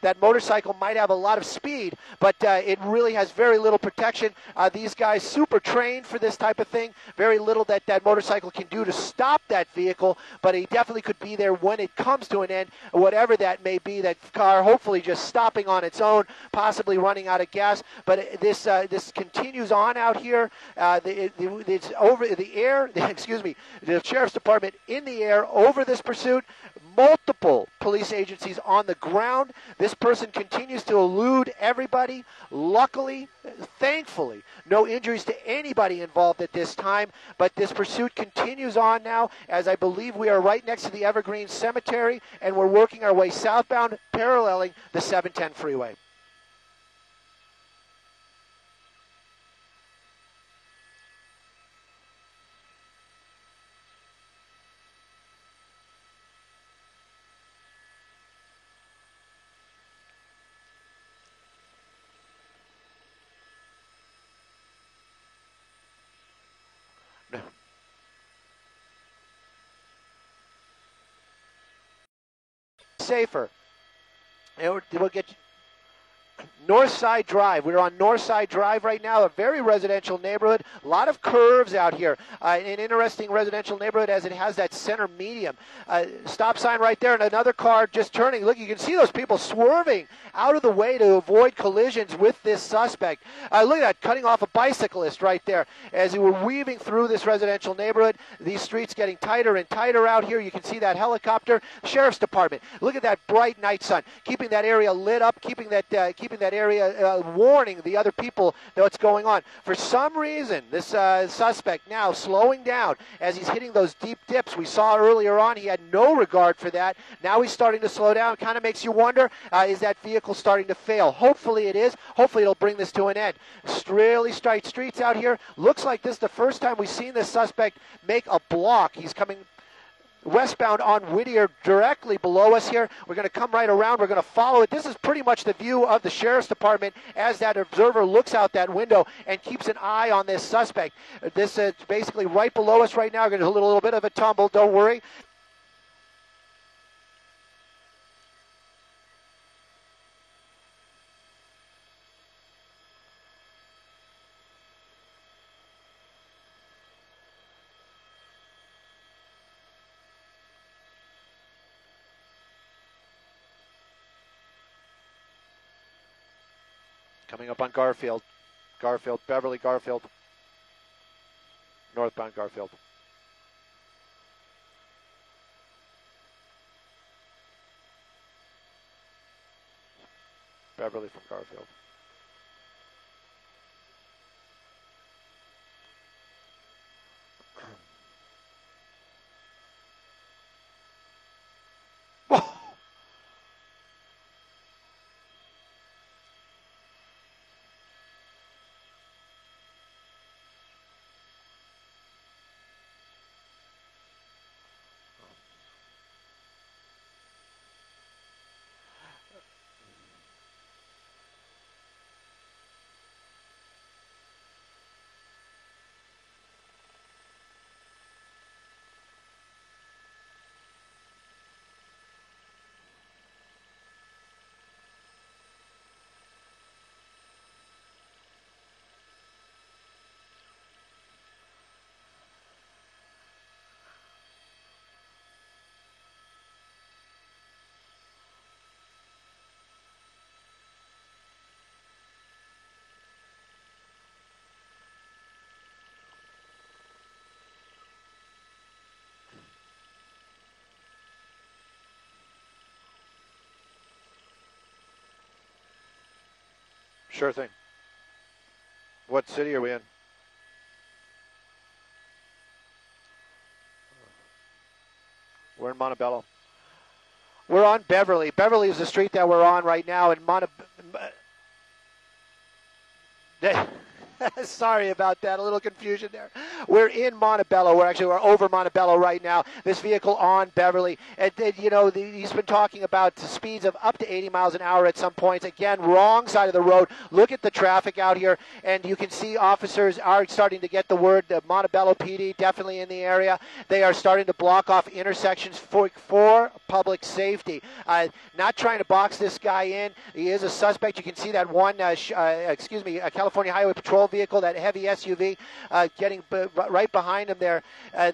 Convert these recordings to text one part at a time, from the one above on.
that motorcycle might have a lot of speed, but it really has very little protection. These guys super trained for this type of thing. Very little that motorcycle can do to stop that vehicle, but he definitely could be there when it comes to an end, whatever that may be. That car hopefully just stopping on its own, possibly running out of gas. But this continues on out here. It's over the air. Excuse me. The sheriff's department in the air over this pursuit. Multiple police agencies on the ground. This person continues to elude everybody. Luckily, thankfully, no injuries to anybody involved at this time, but this pursuit continues on now, as I believe we are right next to the Evergreen Cemetery, and we're working our way southbound, paralleling the 710 freeway. Safer. And we'll get you. Northside Drive. We're on Northside Drive right now, a very residential neighborhood. A lot of curves out here. An interesting residential neighborhood as it has that center medium. Stop sign right there, and another car just turning. Look, you can see those people swerving out of the way to avoid collisions with this suspect. Look at that, cutting off a bicyclist right there. As we were weaving through this residential neighborhood, these streets getting tighter and tighter out here. You can see that helicopter. Sheriff's Department. Look at that bright night sun, keeping that area lit up, keeping that area, warning the other people what's going on. For some reason, this suspect now slowing down as he's hitting those deep dips. We saw earlier on he had no regard for that. Now he's starting to slow down. Kind of makes you wonder, is that vehicle starting to fail? Hopefully it is. Hopefully it'll bring this to an end. Really tight streets out here. Looks like this is the first time we've seen this suspect make a block. He's coming westbound on Whittier directly below us here. We're going to come right around. We're going to follow it. This is pretty much the view of the Sheriff's Department as that observer looks out that window and keeps an eye on this suspect. This is basically right below us right now. We're going to do a little bit of a tumble. Don't worry. Coming up on Garfield, Beverly, Garfield, northbound Garfield. Beverly from Garfield. Sure thing. What city are we in? We're in Montebello. We're on Beverly. Beverly is the street that we're on right now in Montebello. Sorry about that. A little confusion there. We're in Montebello. We're over Montebello right now. This vehicle on Beverly. And you know, he's been talking about speeds of up to 80 miles an hour at some points. Again, wrong side of the road. Look at the traffic out here, and you can see officers are starting to get the word. The Montebello PD definitely in the area. They are starting to block off intersections for public safety. Not trying to box this guy in. He is a suspect. You can see that one, a California Highway Patrol vehicle, that heavy SUV, getting right behind him there.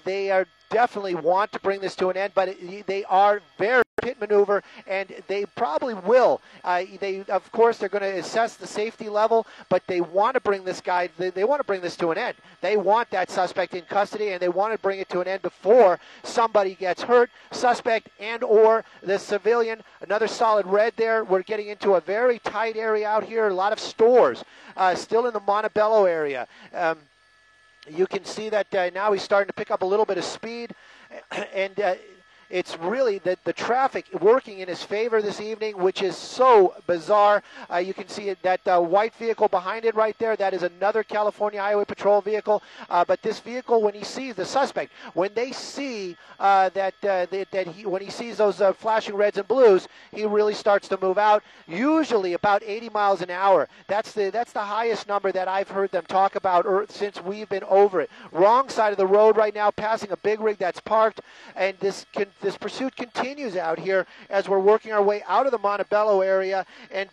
They are definitely want to bring this to an end, but they are very pit maneuver, and they probably will. Of course, they're going to assess the safety level, but they want to bring this guy. They want to bring this to an end. They want that suspect in custody, and they want to bring it to an end before somebody gets hurt. Suspect and/or the civilian. Another solid red there. We're getting into a very tight area out here. A lot of stores still in the Montebello area. You can see that now he's starting to pick up a little bit of speed, and it's really the traffic working in his favor this evening, which is so bizarre. You can see that white vehicle behind it right there. That is another California Highway Patrol vehicle. But this vehicle, when he sees the suspect, when they see when he sees those flashing reds and blues, he really starts to move out. Usually about 80 miles an hour. That's the highest number that I've heard them talk about since we've been over it. Wrong side of the road right now, passing a big rig that's parked, and this pursuit continues out here as we're working our way out of the Montebello area,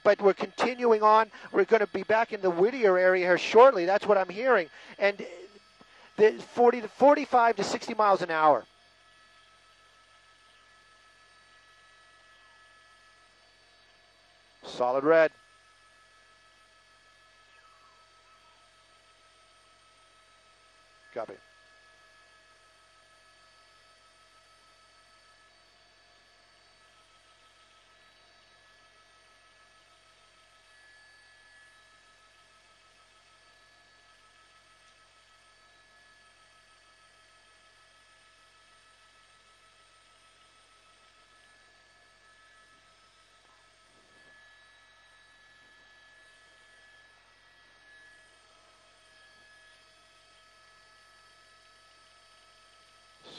but we're continuing on. We're going to be back in the Whittier area here shortly. That's what I'm hearing. And the 45 to 60 miles an hour. Solid red. Copy.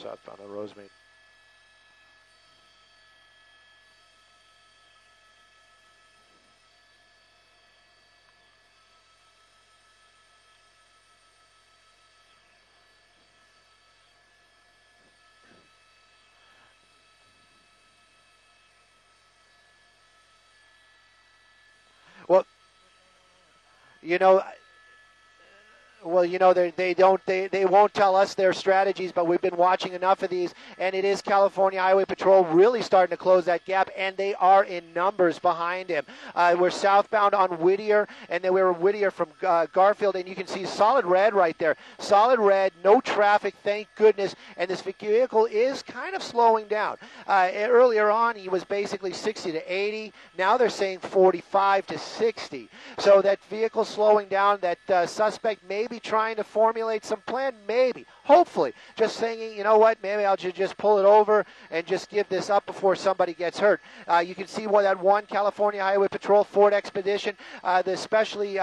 Southbound on Rosemead. Well, they won't tell us their strategies, but we've been watching enough of these, and it is California Highway Patrol really starting to close that gap, and they are in numbers behind him. We're southbound on Whittier, and then we're Whittier from Garfield, and you can see solid red right there. Solid red, no traffic, thank goodness, and this vehicle is kind of slowing down. Earlier on, he was basically 60 to 80. Now they're saying 45 to 60. So that vehicle slowing down, that suspect may be trying to formulate some plan, maybe, hopefully, just saying, you know what, maybe I'll just pull it over and just give this up before somebody gets hurt. You can see that one California Highway Patrol Ford Expedition, the specially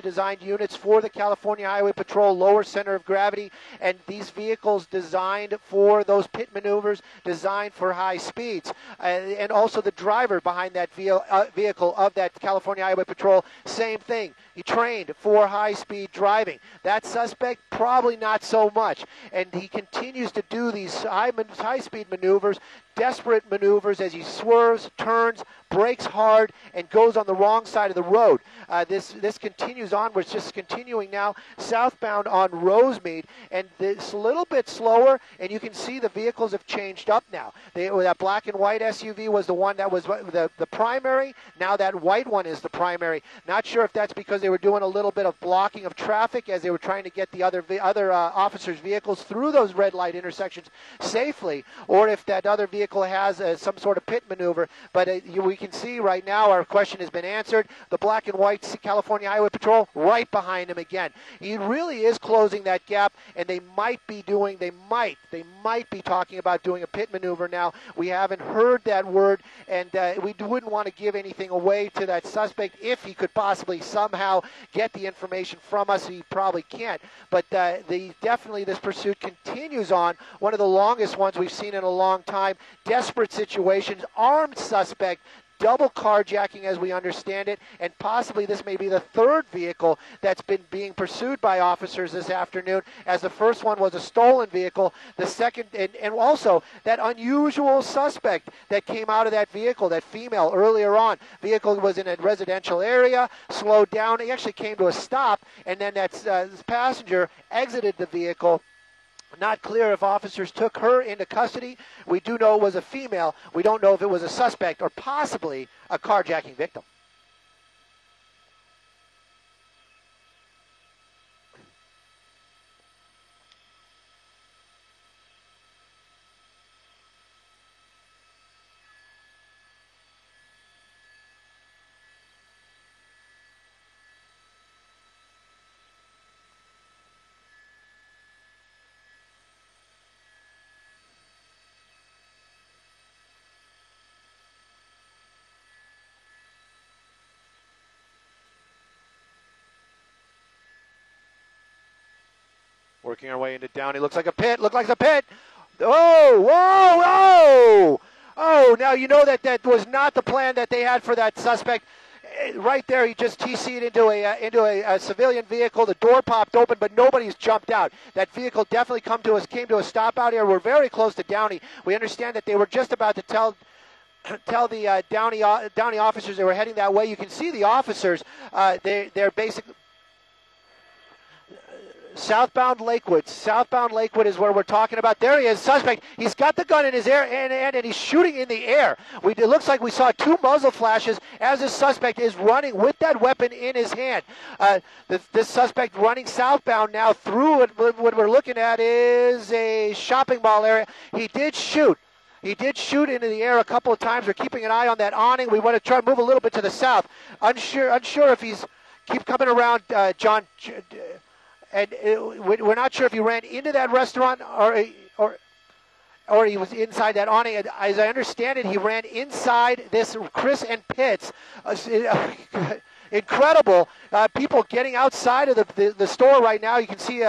designed units for the California Highway Patrol, lower center of gravity, and these vehicles designed for those pit maneuvers, designed for high speeds, and also the driver behind that vehicle of that California Highway Patrol, same thing. He trained for high-speed driving. That suspect, probably not so much. And he continues to do these high-speed maneuvers, desperate maneuvers as he swerves, turns, brakes hard, and goes on the wrong side of the road. This continues onwards, just continuing now southbound on Rosemead, and it's a little bit slower, and you can see the vehicles have changed up now. That black and white SUV was the one that was the primary. Now that white one is the primary. Not sure if that's because they were doing a little bit of blocking of traffic as they were trying to get the other officers' vehicles through those red light intersections safely, or if that other vehicle vehicle has some sort of pit maneuver. But we can see right now our question has been answered. The black and white California Highway Patrol right behind him again. He really is closing that gap, and they might be talking about doing a pit maneuver now. We haven't heard that word, and we wouldn't want to give anything away to that suspect if he could possibly somehow get the information from us. He probably can't. But definitely this pursuit continues on, one of the longest ones we've seen in a long time. Desperate situations, armed suspect, double carjacking as we understand it, and possibly this may be the third vehicle that's been being pursued by officers this afternoon, as the first one was a stolen vehicle, the second, and also that unusual suspect that came out of that vehicle, that female earlier on. Vehicle was in a residential area, slowed down, he actually came to a stop, and then that passenger exited the vehicle. Not clear if officers took her into custody. We do know it was a female. We don't know if it was a suspect or possibly a carjacking victim. Working our way into Downey. Looks like a pit. Looks like a pit. Oh, whoa, whoa. Oh, now you know that was not the plan that they had for that suspect. Right there, he just TC'd into a civilian vehicle. The door popped open, but nobody's jumped out. That vehicle definitely came to a stop out here. We're very close to Downey. We understand that they were just about to tell the Downey officers they were heading that way. You can see the officers. They're basically southbound Lakewood. Southbound Lakewood is where we're talking about. There he is, suspect. He's got the gun in his air and he's shooting in the air. It looks like we saw two muzzle flashes as this suspect is running with that weapon in his hand. This suspect running southbound now through what we're looking at is a shopping mall area. He did shoot. He did shoot into the air a couple of times. We're keeping an eye on that awning. We want to try to move a little bit to the south. Unsure if he's keep coming around, John. And we're not sure if he ran into that restaurant or he was inside that awning. As I understand it, he ran inside this Chris and Pitts. Incredible. People getting outside of the store right now. You can see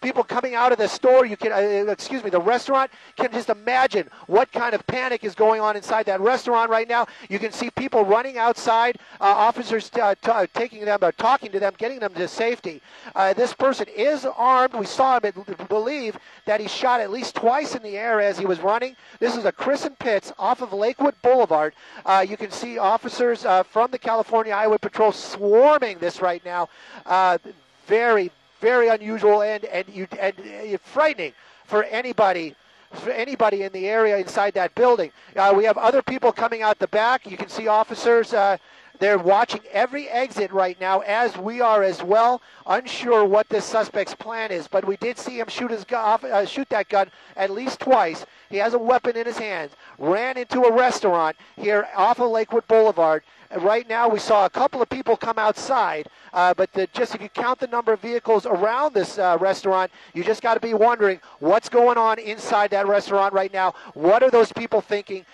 people coming out of the store. You can, the restaurant. Can just imagine what kind of panic is going on inside that restaurant right now. You can see people running outside. Officers taking them, talking to them, getting them to safety. This person is armed. We saw him. Believe that he shot at least twice in the air as he was running. This is a Chris and Pitts off of Lakewood Boulevard. You can see officers from the California Highway Patrol swarming this right now. Very, very unusual and frightening for anybody in the area inside that building. We have other people coming out the back. You can see officers. They're watching every exit right now, as we are as well. Unsure what this suspect's plan is, but we did see him shoot that gun at least twice. He has a weapon in his hands. Ran into a restaurant here off of Lakewood Boulevard. Right now, we saw a couple of people come outside, but just if you count the number of vehicles around this restaurant, you just got to be wondering what's going on inside that restaurant right now. What are those people thinking?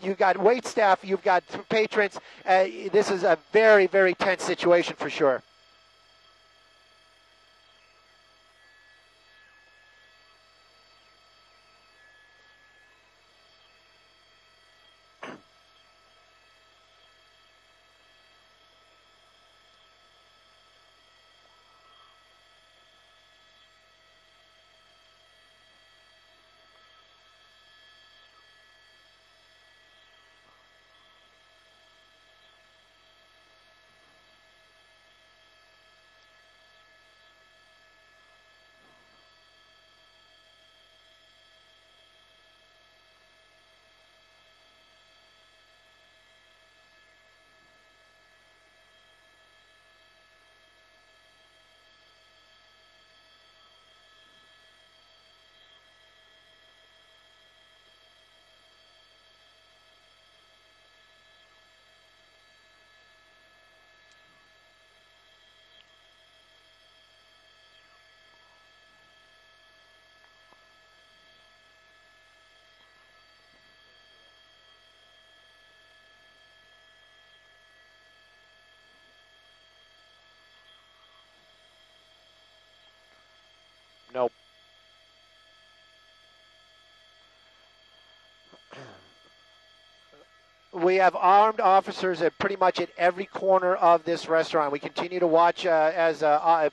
You've got wait staff, you've got patrons. This is a very, very tense situation for sure. Nope. We have armed officers at pretty much at every corner of this restaurant. We continue to watch as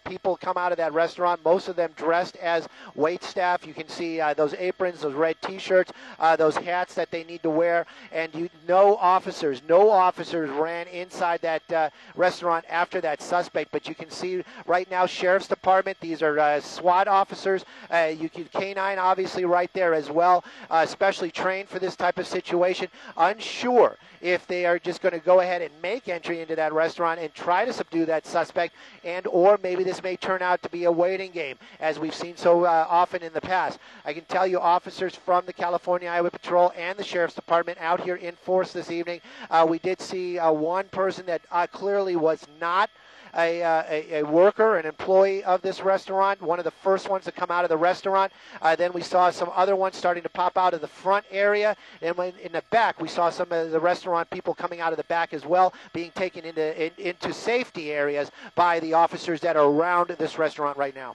people come out of that restaurant, most of them dressed as wait staff. You can see those aprons, those red T-shirts, those hats that they need to wear. And no officers ran inside that restaurant after that suspect. But you can see right now, Sheriff's Department, these are SWAT officers. You can K-9 obviously right there as well, specially trained for this type of situation. Unsure if they are just going to go ahead and make entry into that restaurant and try to subdue that suspect, and or maybe this may turn out to be a waiting game, as we've seen so often in the past. I can tell you officers from the California Highway Patrol and the Sheriff's Department out here in force this evening. We did see one person that clearly was not a worker, an employee of this restaurant, one of the first ones to come out of the restaurant. Then we saw some other ones starting to pop out of the front area. And in the back, we saw some of the restaurant people coming out of the back as well, being taken into safety areas by the officers that are around this restaurant right now.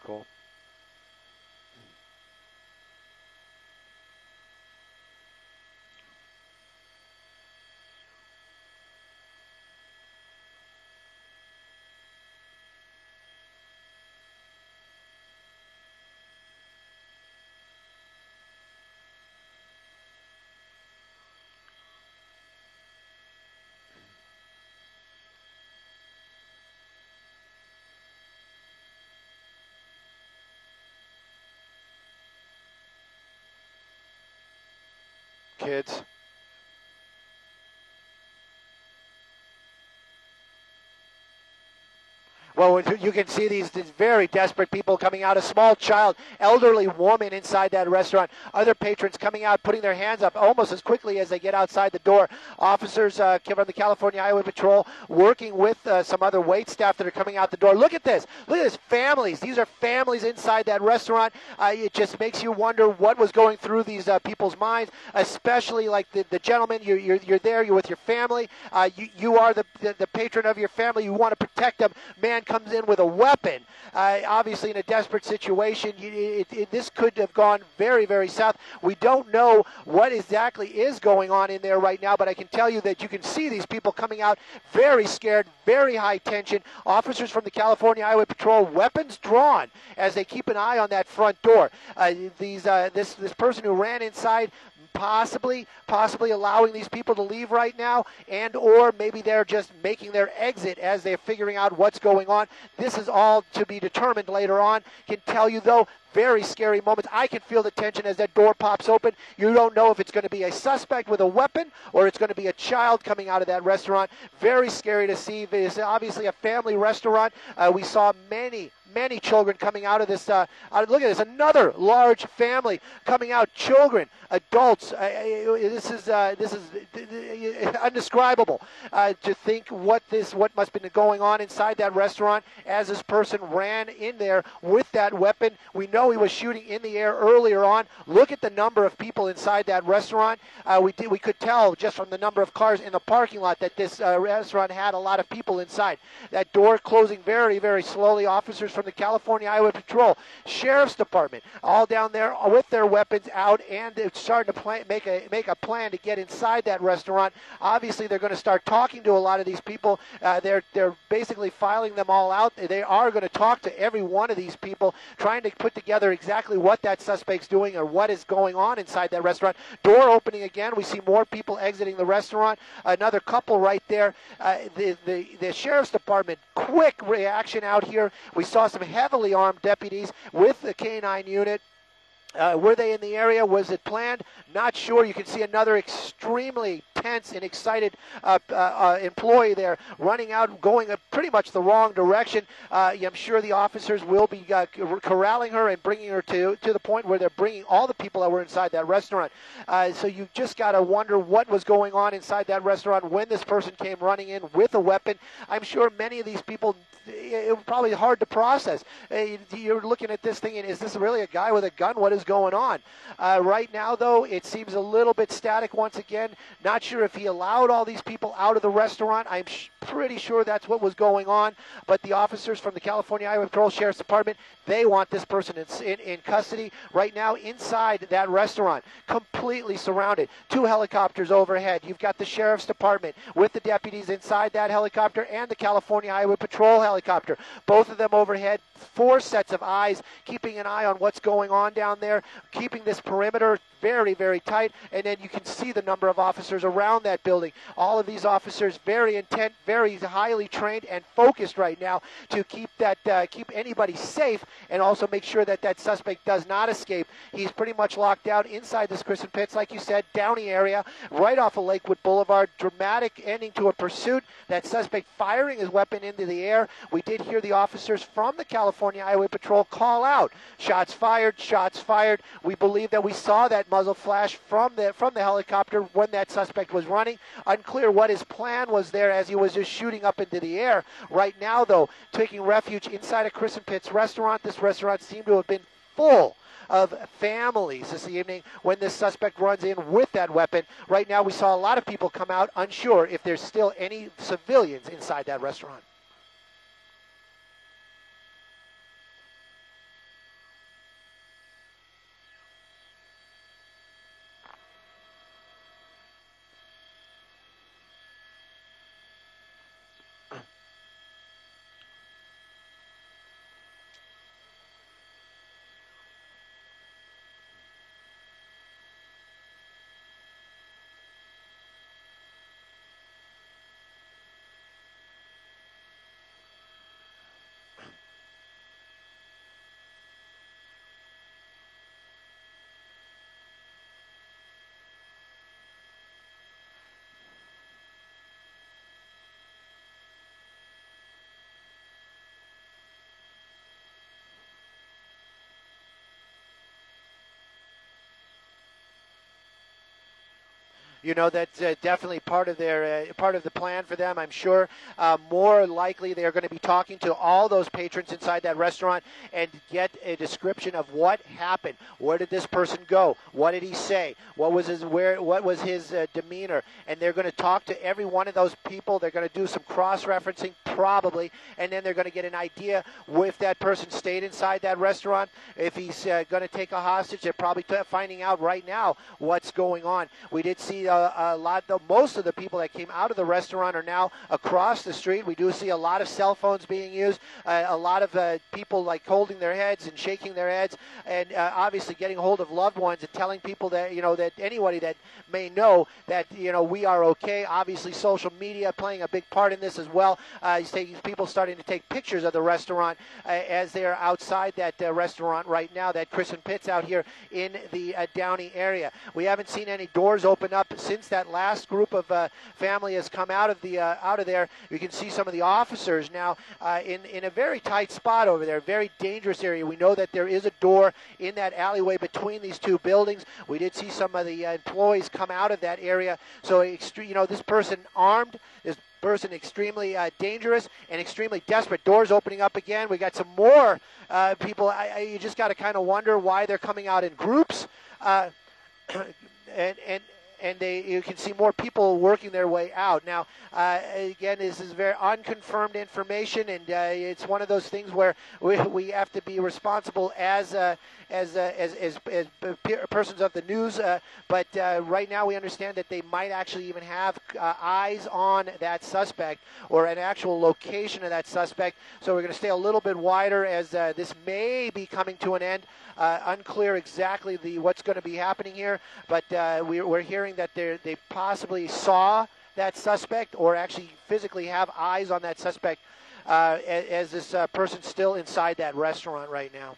Cool. Kids. Well, you can see these very desperate people coming out. A small child, elderly woman inside that restaurant. Other patrons coming out, putting their hands up almost as quickly as they get outside the door. Officers from the California Highway Patrol working with some other wait staff that are coming out the door. Look at this. Look at this. Families. These are families inside that restaurant. It just makes you wonder what was going through these people's minds, especially like the gentleman. You're there. You're with your family. You are the patron of your family. You want to protect them. Man comes in with a weapon, obviously in a desperate situation. This could have gone very, very south. We don't know what exactly is going on in there right now, but I can tell you that you can see these people coming out very scared, very high tension. Officers from the California Highway Patrol, weapons drawn as they keep an eye on that front door. This person who ran inside, possibly allowing these people to leave right now, and or maybe they're just making their exit as they're figuring out what's going on. This is all to be determined later on. Can tell you though, very scary moments. I can feel the tension as that door pops open. You don't know if it's going to be a suspect with a weapon or it's going to be a child coming out of that restaurant. Very scary to see. It's obviously a family restaurant. We saw many children coming out of this. Look at this, another large family coming out. Children, adults. This is indescribable to think what must have been going on inside that restaurant as this person ran in there with that weapon. We know he was shooting in the air earlier on. Look at the number of people inside that restaurant. We could tell just from the number of cars in the parking lot that this restaurant had a lot of people inside. That door closing very, very slowly. Officers from the California Highway Patrol, Sheriff's Department, all down there with their weapons out, and they're starting to make a plan to get inside that restaurant. Obviously, they're going to start talking to a lot of these people. They're basically filing them all out. They are going to talk to every one of these people, trying to put together together exactly what that suspect's doing or what is going on inside that restaurant. Door opening again. We see more people exiting the restaurant. Another couple right there. The sheriff's department, quick reaction out here. We saw some heavily armed deputies with the canine unit. Were they in the area? Was it planned? Not sure. You can see another extremely tense and excited employee there running out, going pretty much the wrong direction. I'm sure the officers will be corralling her and bringing her to the point where they're bringing all the people that were inside that restaurant. So you just got to wonder what was going on inside that restaurant when this person came running in with a weapon. I'm sure many of these people, it was probably hard to process. You're looking at this thing, and is this really a guy with a gun? What is going on? Right now, though, it seems a little bit static once again. Not sure if he allowed all these people out of the restaurant. I'm pretty sure that's what was going on. But the officers from the California Highway Patrol Sheriff's Department, they want this person in custody right now inside that restaurant, completely surrounded. 2 helicopters overhead. You've got the Sheriff's Department with the deputies inside that helicopter and the California Highway Patrol helicopter. Both of them overhead. 4 sets of eyes keeping an eye on what's going on down there, keeping this perimeter very, very tight, and then you can see the number of officers around that building. All of these officers very intent, very highly trained and focused right now to keep anybody safe and also make sure that that suspect does not escape. He's pretty much locked out inside this Crescent Pits, like you said, Downey area, right off of Lakewood Boulevard. Dramatic ending to a pursuit. That suspect firing his weapon into the air. We did hear the officers from the California Highway Patrol call out. Shots fired, shots fired. We believe that we saw that muzzle flash from the helicopter when that suspect was running. Unclear what his plan was there as he was just shooting up into the air. Right now, though, taking refuge inside a Crescent Pits restaurant. This restaurant seemed to have been full of families this evening when this suspect runs in with that weapon. Right now, we saw a lot of people come out unsure if there's still any civilians inside that restaurant. You know, that's definitely part of the plan for them, I'm sure. More likely, they're going to be talking to all those patrons inside that restaurant and get a description of what happened. Where did this person go? What did he say? What was his demeanor? And they're going to talk to every one of those people. They're going to do some cross-referencing, probably, and then they're going to get an idea if that person stayed inside that restaurant. If he's going to take a hostage, they're probably finding out right now what's going on. We did see most of the people that came out of the restaurant are now across the street. We do see a lot of cell phones being used, a lot of people like holding their heads and shaking their heads, and obviously getting hold of loved ones and telling people that, that anybody that may know that, we are okay. Obviously, social media playing a big part in this as well. People starting to take pictures of the restaurant as they're outside that restaurant right now, that Crescent Pits out here in the Downey area. We haven't seen any doors open up since that last group of family has come out of there. You can see some of the officers now in a very tight spot over there, very dangerous area. We know that there is a door in that alleyway between these two buildings. We did see some of the employees come out of that area. So, this person armed, this person extremely dangerous and extremely desperate. Doors opening up again. We got some more people. You just got to kind of wonder why they're coming out in groups. And you can see more people working their way out. Now, again, this is very unconfirmed information, and it's one of those things where we have to be responsible as persons of the news. But right now, we understand that they might actually even have eyes on that suspect or an actual location of that suspect. So we're going to stay a little bit wider as this may be coming to an end. Unclear exactly what's going to be happening here, but we're hearing that they possibly saw that suspect or actually physically have eyes on that suspect as this person's still inside that restaurant right now.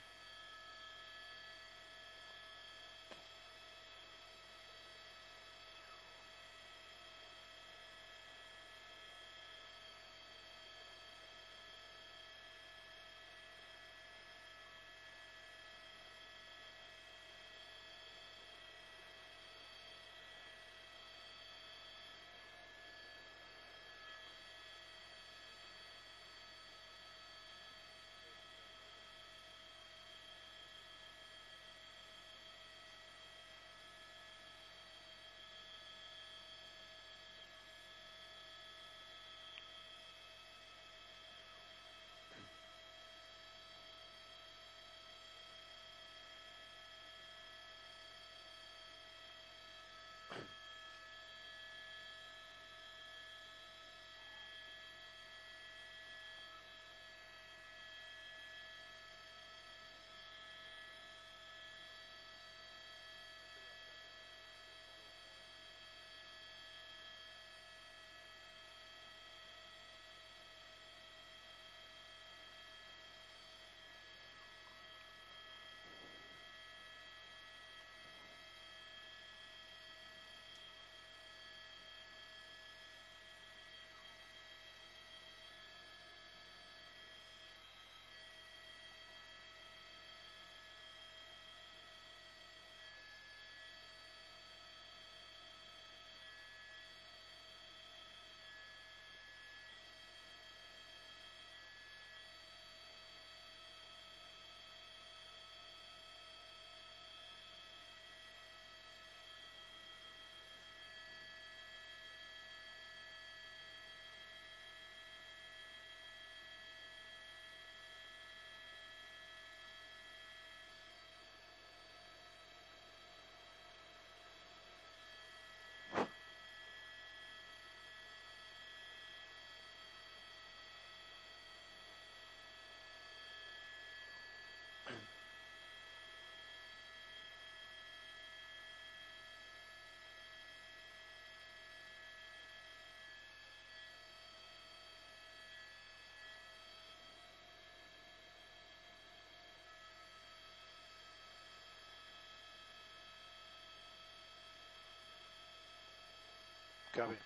Copy.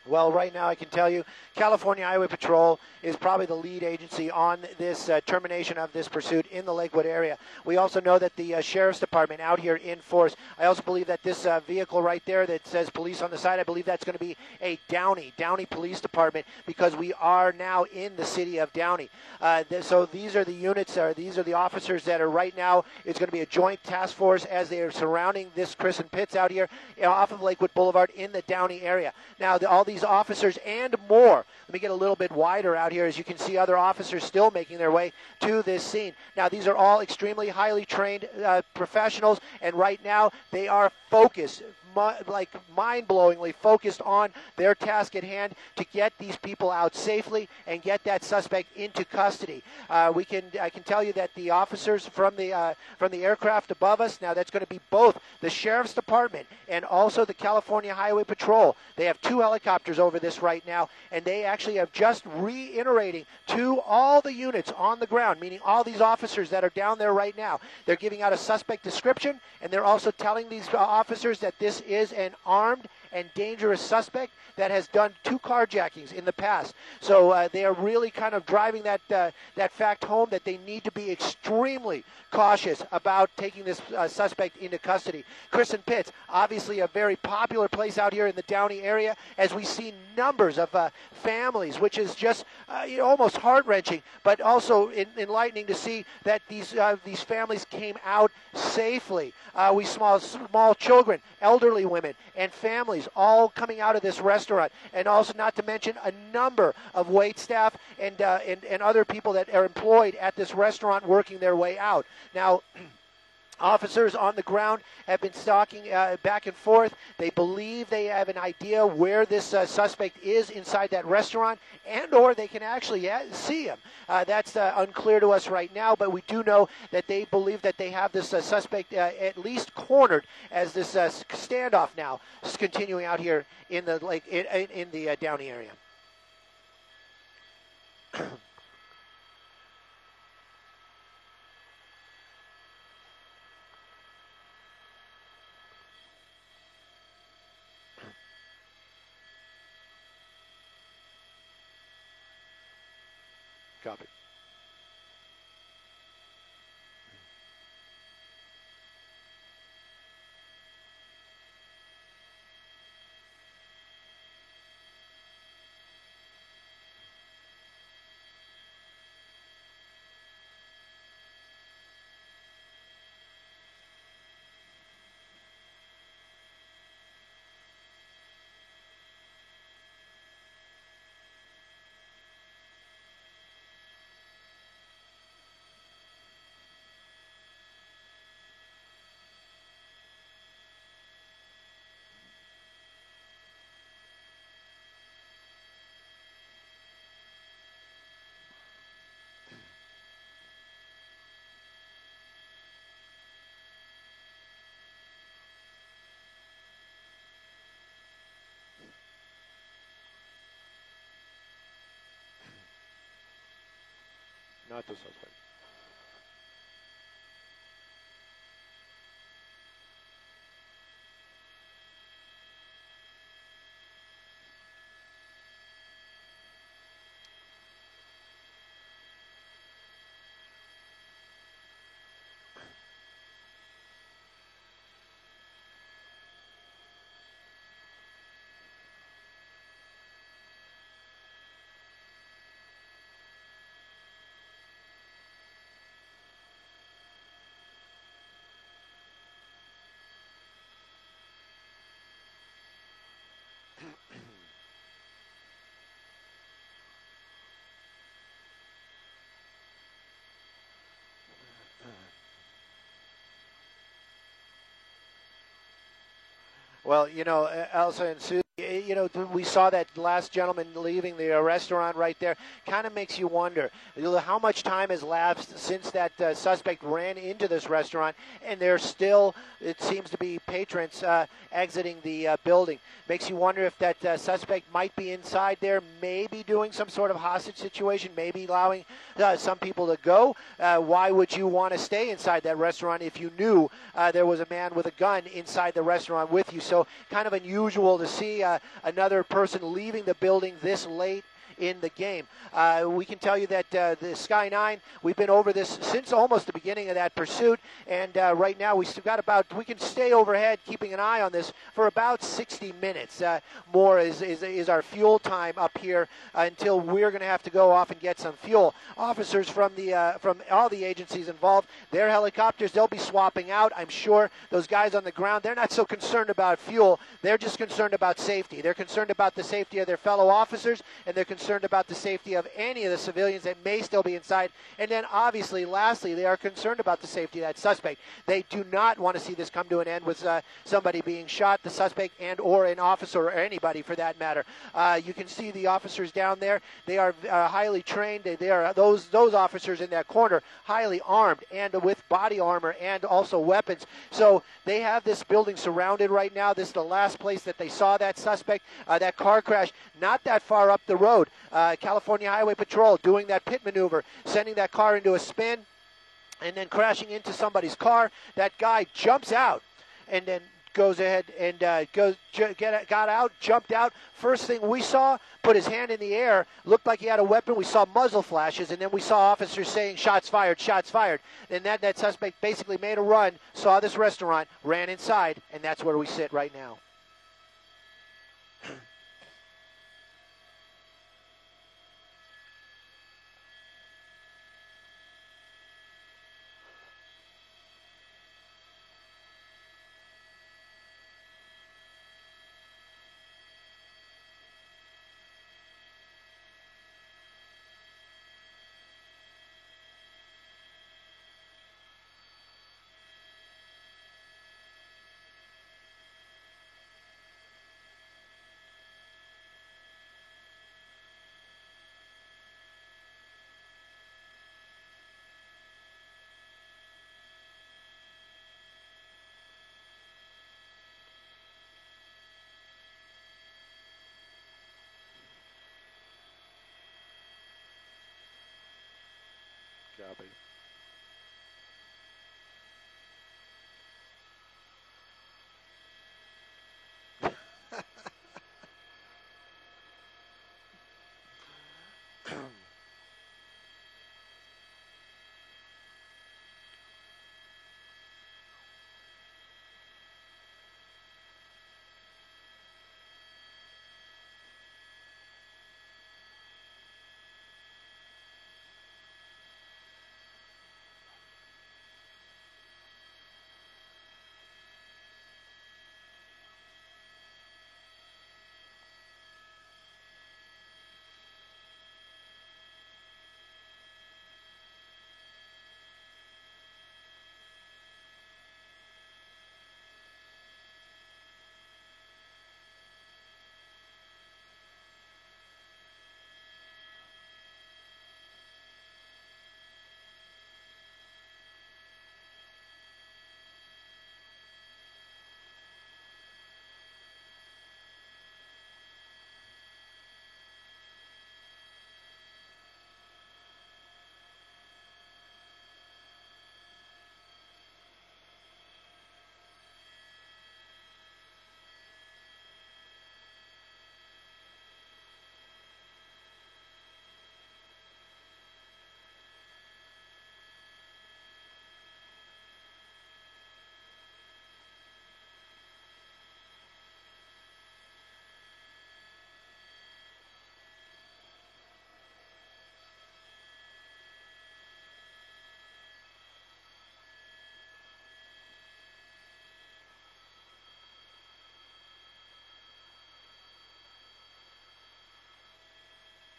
Well, right now I can tell you California Highway Patrol is probably the lead agency on this termination of this pursuit in the Lakewood area. We also know that the Sheriff's Department out here in force. I also believe that this vehicle right there that says police on the side, I believe that's going to be a Downey Police Department because we are now in the city of Downey. So these are the units, these are the officers that are right now. It's going to be a joint task force as they are surrounding this Chris and Pitts out here off of Lakewood Boulevard in the Downey area. Now, all these officers and more. Let me get a little bit wider out here. As you can see, other officers still making their way to this scene. Now, these are all extremely highly trained professionals, and right now they are focused, like mind-blowingly focused on their task at hand to get these people out safely and get that suspect into custody. I can tell you that the officers from the aircraft above us, now that's going to be both the Sheriff's Department and also the California Highway Patrol. They have 2 helicopters over this right now, and they actually have just reiterating to all the units on the ground, meaning all these officers that are down there right now. They're giving out a suspect description, and they're also telling these officers that this is an armed and dangerous suspect that has done 2 carjackings in the past. So they are really kind of driving that fact home, that they need to be extremely cautious about taking this suspect into custody. Kristen Pitts, obviously a very popular place out here in the Downey area, as we see numbers of families, which is just almost heart-wrenching, but also enlightening to see that these families came out safely. We saw small children, elderly women, and families all coming out of this restaurant, and also not to mention a number of wait staff and other people that are employed at this restaurant working their way out. Now, officers on the ground have been stalking back and forth. They believe they have an idea where this suspect is inside that restaurant, and or they can actually see him. That's unclear to us right now, but we do know that they believe that they have this suspect at least cornered, as this standoff now is continuing out here in the in the Downey area. Copy. Not the suspect. Well, you know, Elsa and Sue, you know, we saw that last gentleman leaving the restaurant right there. Kind of makes you wonder how much time has lapsed since that suspect ran into this restaurant, and there's still, it seems to be, patrons exiting the building. Makes you wonder if that suspect might be inside there, maybe doing some sort of hostage situation, maybe allowing some people to go. Why would you want to stay inside that restaurant if you knew there was a man with a gun inside the restaurant with you? So kind of unusual to see another person leaving the building this late in the game. We can tell you that the Sky 9, we've been over this since almost the beginning of that pursuit, and right now we've got about, we can stay overhead keeping an eye on this for about 60 minutes. More is our fuel time up here until we're going to have to go off and get some fuel. Officers from all the agencies involved, their helicopters, they'll be swapping out. I'm sure those guys on the ground, they're not so concerned about fuel. They're just concerned about safety. They're concerned about the safety of their fellow officers, and they're concerned about the safety of any of the civilians that may still be inside. And then obviously, lastly, they are concerned about the safety of that suspect. They do not want to see this come to an end with somebody being shot, the suspect and or an officer or anybody for that matter. You can see the officers down there. They are highly trained. They are those officers in that corner, highly armed and with body armor and also weapons. So they have this building surrounded right now. This is the last place that they saw that suspect. That car crash not that far up the road. California Highway Patrol doing that pit maneuver, sending that car into a spin, and then crashing into somebody's car. That guy jumps out and then goes ahead and got out, jumped out. First thing we saw, put his hand in the air, looked like he had a weapon. We saw muzzle flashes, and then we saw officers saying, shots fired, shots fired. And that suspect basically made a run, saw this restaurant, ran inside, and that's where we sit right now. Copy.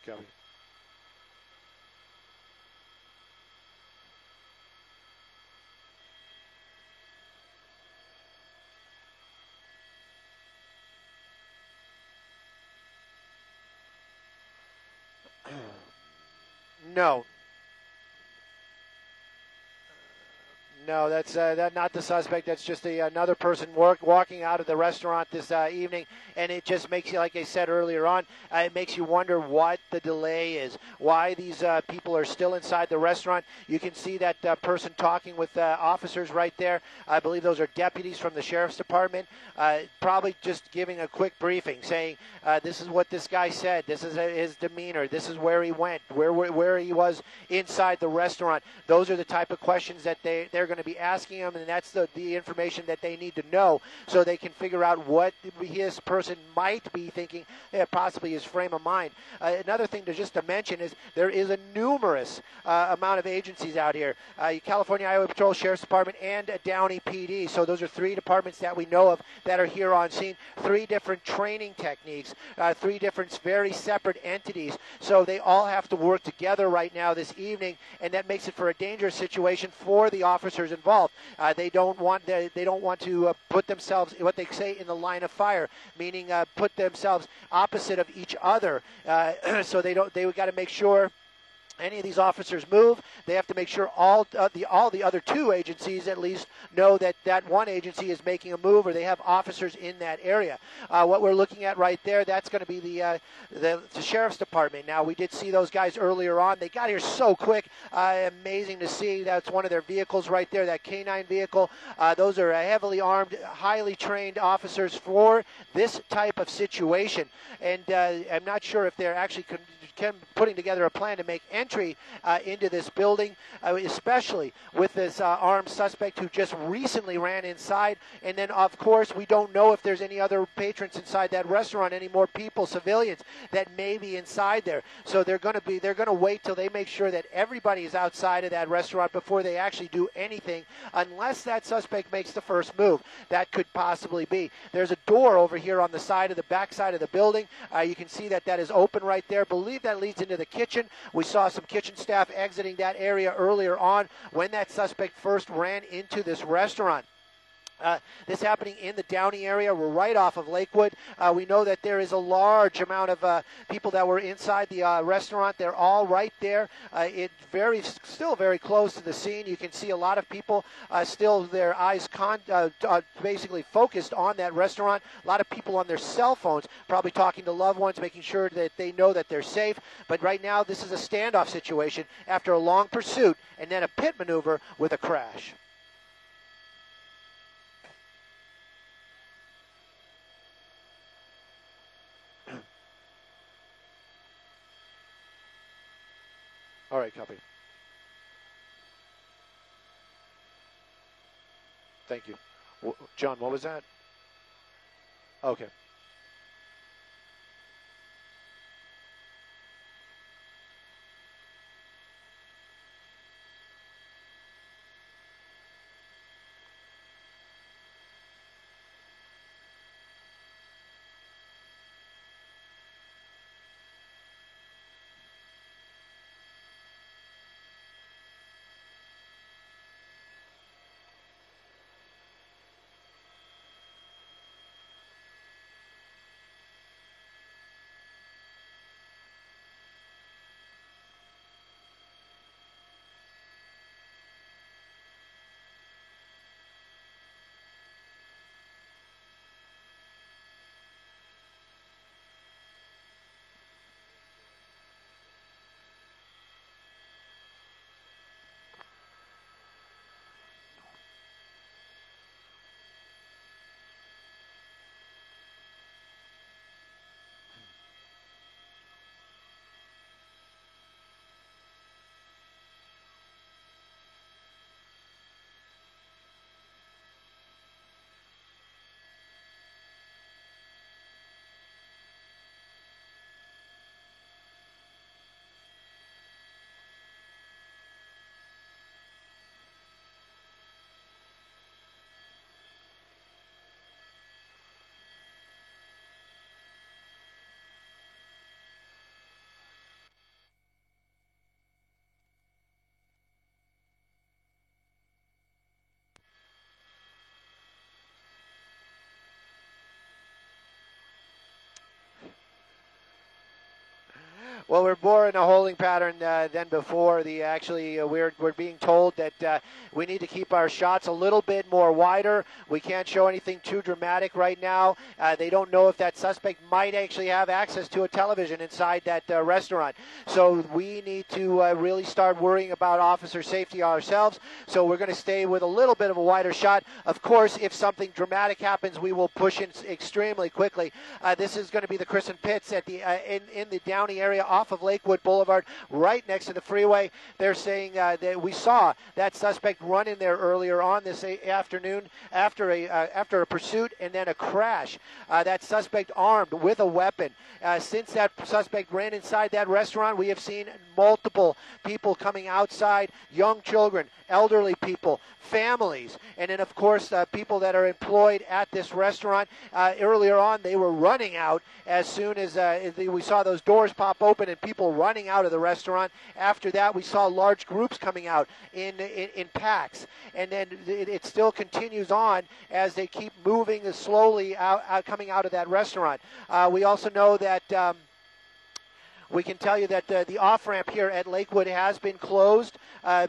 Copy. No. No, that's not the suspect. That's just another person walking out of the restaurant this evening, and it just makes you, like I said earlier on, it makes you wonder what the delay is, why these people are still inside the restaurant. You can see that person talking with officers right there. I believe those are deputies from the Sheriff's Department, probably just giving a quick briefing, saying this is what this guy said, this is his demeanor, this is where he went, where he was inside the restaurant. Those are the type of questions that they're going to be asking him, and that's the information that they need to know so they can figure out what his person might be thinking, possibly his frame of mind. Another thing to mention is there is a numerous amount of agencies out here, California Highway Patrol, Sheriff's Department, and Downey PD. So those are three departments that we know of that are here on scene, three different training techniques, three different very separate entities. So they all have to work together right now this evening, and that makes it for a dangerous situation for the officers involved. They don't want to put themselves, what they say, in the line of fire, meaning put themselves opposite of each other. So they got to make sure any of these officers move, they have to make sure all the other two agencies at least know that that one agency is making a move, or they have officers in that area. What we're looking at right there, that's going to be the sheriff's department. Now, we did see those guys earlier on. They got here so quick. Amazing to see. That's one of their vehicles right there, that K-9 vehicle. Those are heavily armed, highly trained officers for this type of situation. And I'm not sure if they're actually putting together a plan to make entry into this building, especially with this armed suspect who just recently ran inside. And then, of course, we don't know if there's any other patrons inside that restaurant, any more people, civilians that may be inside there. So they're going to wait till they make sure that everybody is outside of that restaurant before they actually do anything, unless that suspect makes the first move. That could possibly be. There's a door over here on the side of the back side of the building. You can see that is open right there. Believe that leads into the kitchen. We saw some kitchen staff exiting that area earlier on when that suspect first ran into this restaurant. This happening in the Downey area. We're right off of Lakewood. We know that there is a large amount of people that were inside the restaurant. They're all right there. Still very close to the scene. You can see a lot of people still their eyes basically focused on that restaurant. A lot of people on their cell phones, probably talking to loved ones, making sure that they know that they're safe. But right now, this is a standoff situation after a long pursuit and then a pit maneuver with a crash. All right, copy. Thank you. John, what was that? Okay. Well, we're more in a holding pattern than before. We're being told that we need to keep our shots a little bit more wider. We can't show anything too dramatic right now. They don't know if that suspect might actually have access to a television inside that restaurant. So we need to really start worrying about officer safety ourselves. So we're going to stay with a little bit of a wider shot. Of course, if something dramatic happens, we will push in extremely quickly. This is going to be the Chris and Pitts at the in the Downey area off of Lakewood Boulevard, right next to the freeway. They're saying that we saw that suspect run in there earlier on this afternoon after a pursuit and then a crash. That suspect armed with a weapon. Since that suspect ran inside that restaurant, we have seen multiple people coming outside, young children, elderly people, families, and then, of course, people that are employed at this restaurant. Earlier on, they were running out as soon as we saw those doors pop open and people running out of the restaurant. After that, we saw large groups coming out in packs, and then it still continues on as they keep moving slowly out coming out of that restaurant. We also know that We can tell you that the off-ramp here at Lakewood has been closed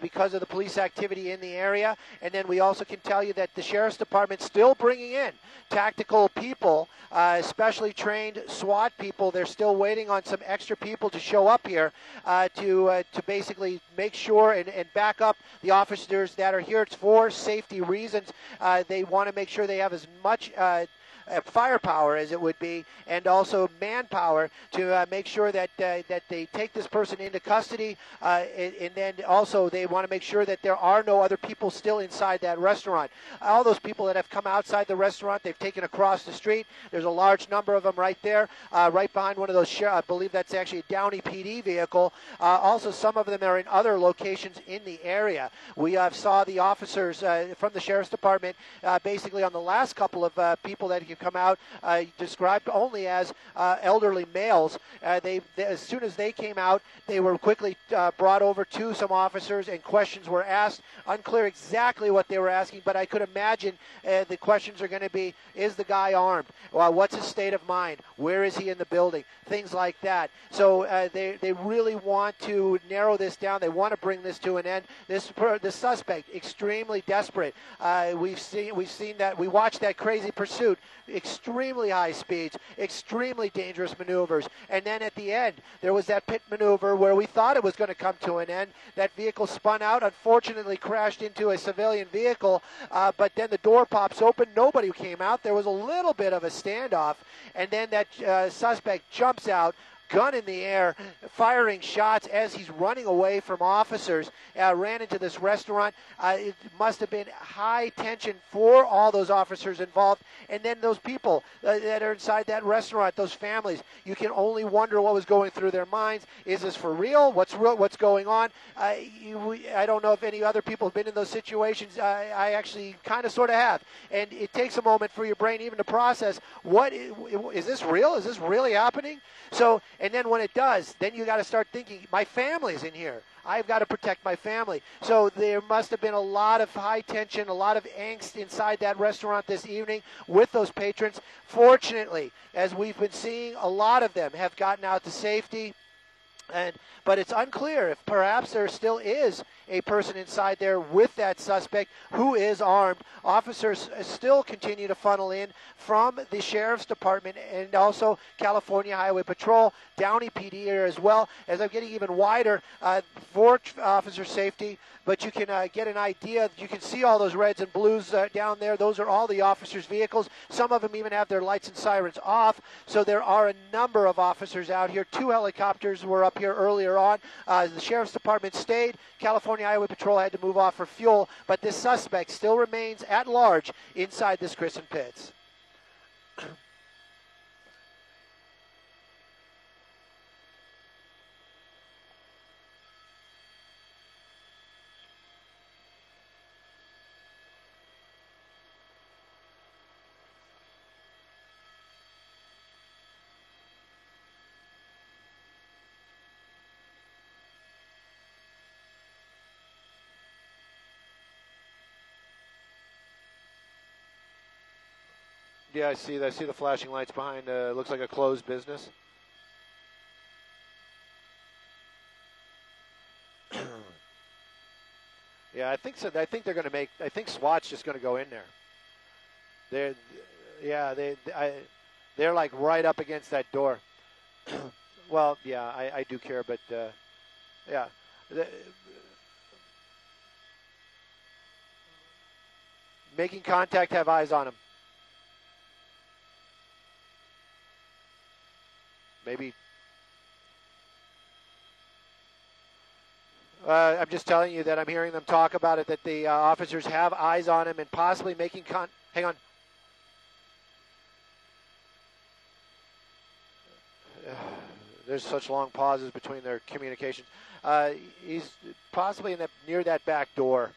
because of the police activity in the area. And then we also can tell you that the Sheriff's Department still bringing in tactical people, especially trained SWAT people. They're still waiting on some extra people to show up here to basically make sure and back up the officers that are here. It's for safety reasons. They want to make sure they have as much firepower as it would be, and also manpower to make sure that that they take this person into custody, and then also they want to make sure that there are no other people still inside that restaurant. All those people that have come outside the restaurant, they've taken across the street. There's a large number of them right there, right behind one of those, I believe that's actually a Downey PD vehicle. Also, some of them are in other locations in the area. We saw the officers from the Sheriff's Department basically on the last couple of people that have come out, described only as elderly males. As soon as they came out, they were quickly brought over to some officers, and questions were asked. Unclear exactly what they were asking, but I could imagine the questions are going to be, is the guy armed? Well, what's his state of mind? Where is he in the building? Things like that. So they really want to narrow this down. They want to bring this to an end. The suspect, extremely desperate. We've seen that. We watched that crazy pursuit. Extremely high speeds, extremely dangerous maneuvers. And then at the end, there was that pit maneuver where we thought it was going to come to an end. That vehicle spun out, unfortunately crashed into a civilian vehicle, but then the door pops open. Nobody came out. There was a little bit of a standoff, and then that suspect jumps out, gun in the air, firing shots as he's running away from officers, ran into this restaurant. It must have been high tension for all those officers involved. And then those people that are inside that restaurant, those families, you can only wonder what was going through their minds. Is this for real? What's going on? I don't know if any other people have been in those situations. I actually kind of sort of have. And it takes a moment for your brain even to process, is this real? Is this really happening? So, and then when it does, then you got to start thinking, my family's in here. I've got to protect my family. So there must have been a lot of high tension, a lot of angst inside that restaurant this evening with those patrons. Fortunately, as we've been seeing, a lot of them have gotten out to safety. But it's unclear if perhaps there still is a person inside there with that suspect who is armed. Officers still continue to funnel in from the Sheriff's Department and also California Highway Patrol, Downey PD here as well. As I'm getting even wider for officer safety, but you can get an idea. You can see all those reds and blues down there. Those are all the officers' vehicles. Some of them even have their lights and sirens off. So there are a number of officers out here. 2 helicopters were up here earlier on. The Sheriff's Department stayed. California Highway Patrol had to move off for fuel, but this suspect still remains at large inside this Crescent Pits. Yeah, I see the flashing lights behind. Looks like a closed business. Yeah, I think so. I think they're going to make. I think SWAT's just going to go in there. They're like right up against that door. Well, yeah, I do care, but yeah. Making contact, have eyes on them. Maybe. I'm just telling you that I'm hearing them talk about it, that the officers have eyes on him and possibly making hang on. There's such long pauses between their communications. He's possibly near that back door,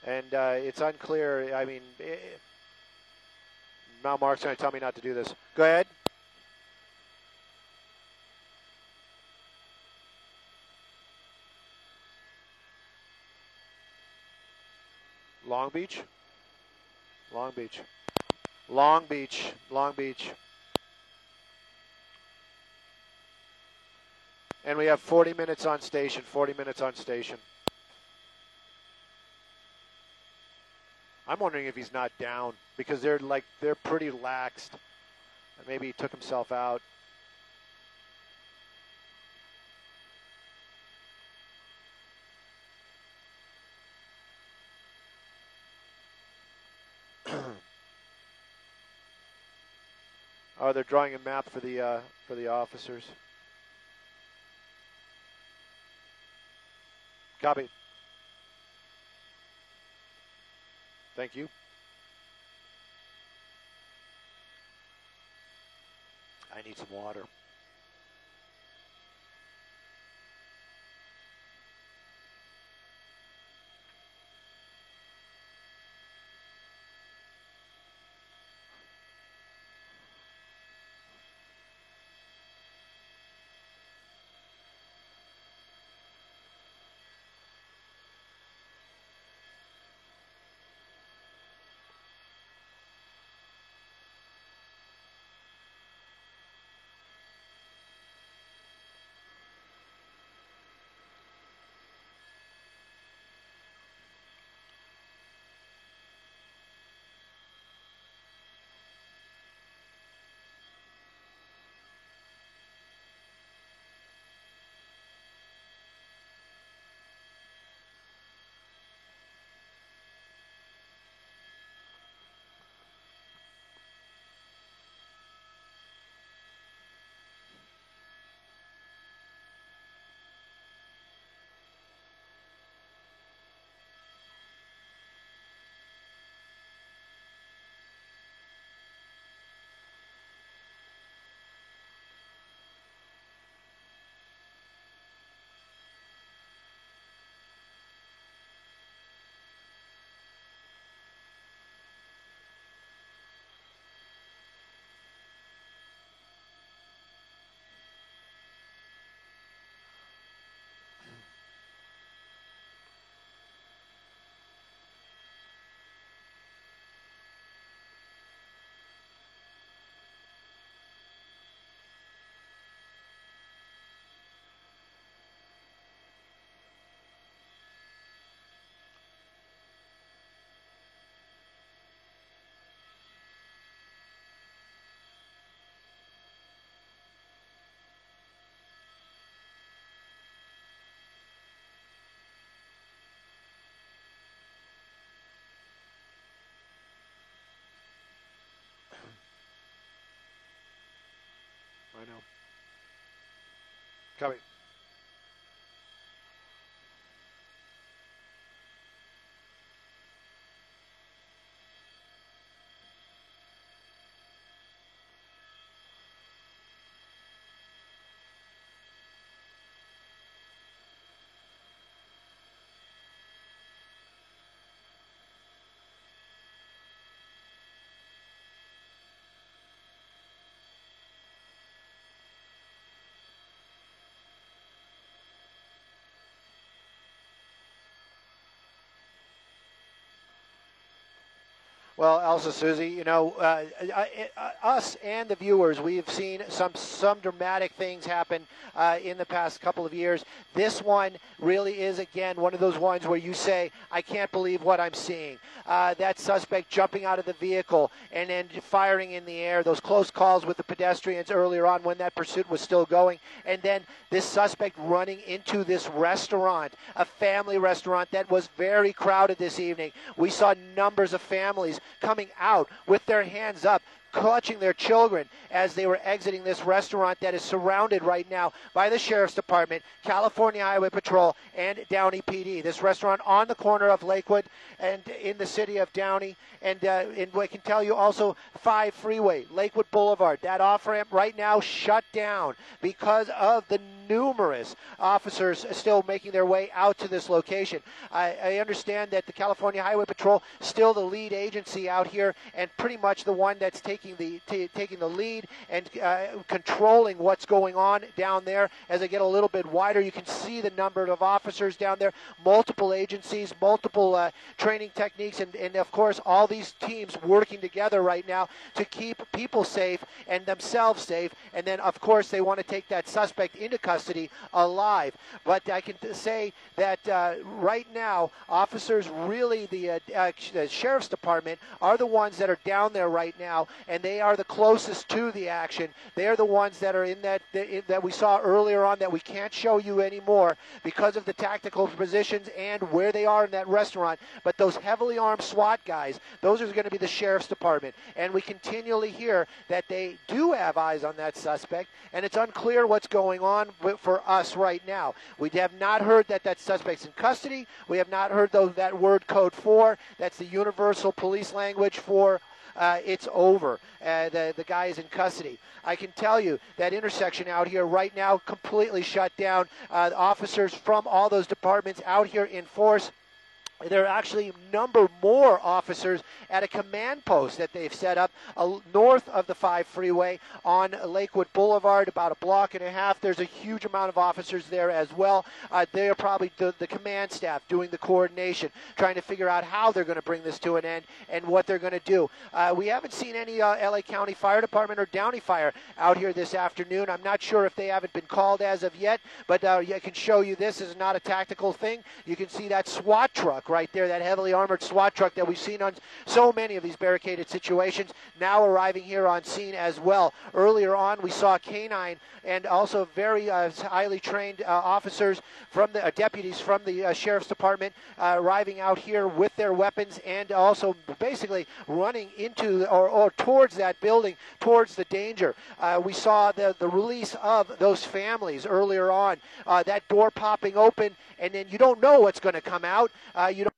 and it's unclear. I mean, now Mark's going to tell me not to do this. Go ahead. Long Beach? Long Beach. Long Beach. Long Beach. And we have 40 minutes on station, 40 minutes on station. I'm wondering if he's not down because they're pretty laxed. Maybe he took himself out. Oh, they're drawing a map for the officers. Copy. Thank you. I need some water. I know. Coming. Well, Elsa Susie, you know, us and the viewers, we have seen some dramatic things happen in the past couple of years. This one really is, again, one of those ones where you say, I can't believe what I'm seeing. That suspect jumping out of the vehicle and then firing in the air, those close calls with the pedestrians earlier on when that pursuit was still going, and then this suspect running into this restaurant, a family restaurant that was very crowded this evening. We saw numbers of families coming out with their hands up, clutching their children as they were exiting this restaurant that is surrounded right now by the Sheriff's Department, California Highway Patrol, and Downey PD. This restaurant on the corner of Lakewood and in the city of Downey. And I can tell you also 5 Freeway, Lakewood Boulevard. That off-ramp right now shut down because of the numerous officers still making their way out to this location. I understand that the California Highway Patrol still the lead agency out here and pretty much the one that's taking taking the lead and controlling what's going on down there. As they get a little bit wider, you can see the number of officers down there, multiple agencies, multiple training techniques, and of course all these teams working together right now to keep people safe and themselves safe. And then of course they want to take that suspect into custody alive. But I can say that right now, officers, really the Sheriff's Department, are the ones that are down there right now, and they are the closest to the action. They are the ones that are in that we saw earlier on that we can't show you anymore because of the tactical positions and where they are in that restaurant. But those heavily armed SWAT guys, those are going to be the Sheriff's Department. And we continually hear that they do have eyes on that suspect, and it's unclear what's going on for us right now. We have not heard that that suspect's in custody. We have not heard that word code 4. That's the universal police language for it's over. The guy is in custody. I can tell you that intersection out here right now completely shut down. Officers from all those departments out here in force. There are actually number more officers at a command post that they've set up north of the 5 freeway on Lakewood Boulevard, about a block and a half. There's a huge amount of officers there as well. They are probably the command staff doing the coordination, trying to figure out how they're going to bring this to an end and what they're going to do. We haven't seen any LA County Fire Department or Downey Fire out here this afternoon. I'm not sure if they haven't been called as of yet, but I can show you this is not a tactical thing. You can see that SWAT truck right there, that heavily armored SWAT truck that we've seen on so many of these barricaded situations, now arriving here on scene as well. Earlier on, we saw K-9 and also very highly trained officers from the deputies from the Sheriff's Department arriving out here with their weapons and also basically running into or towards that building, towards the danger. We saw the release of those families earlier on, that door popping open, and then you don't know what's going to come out. You don't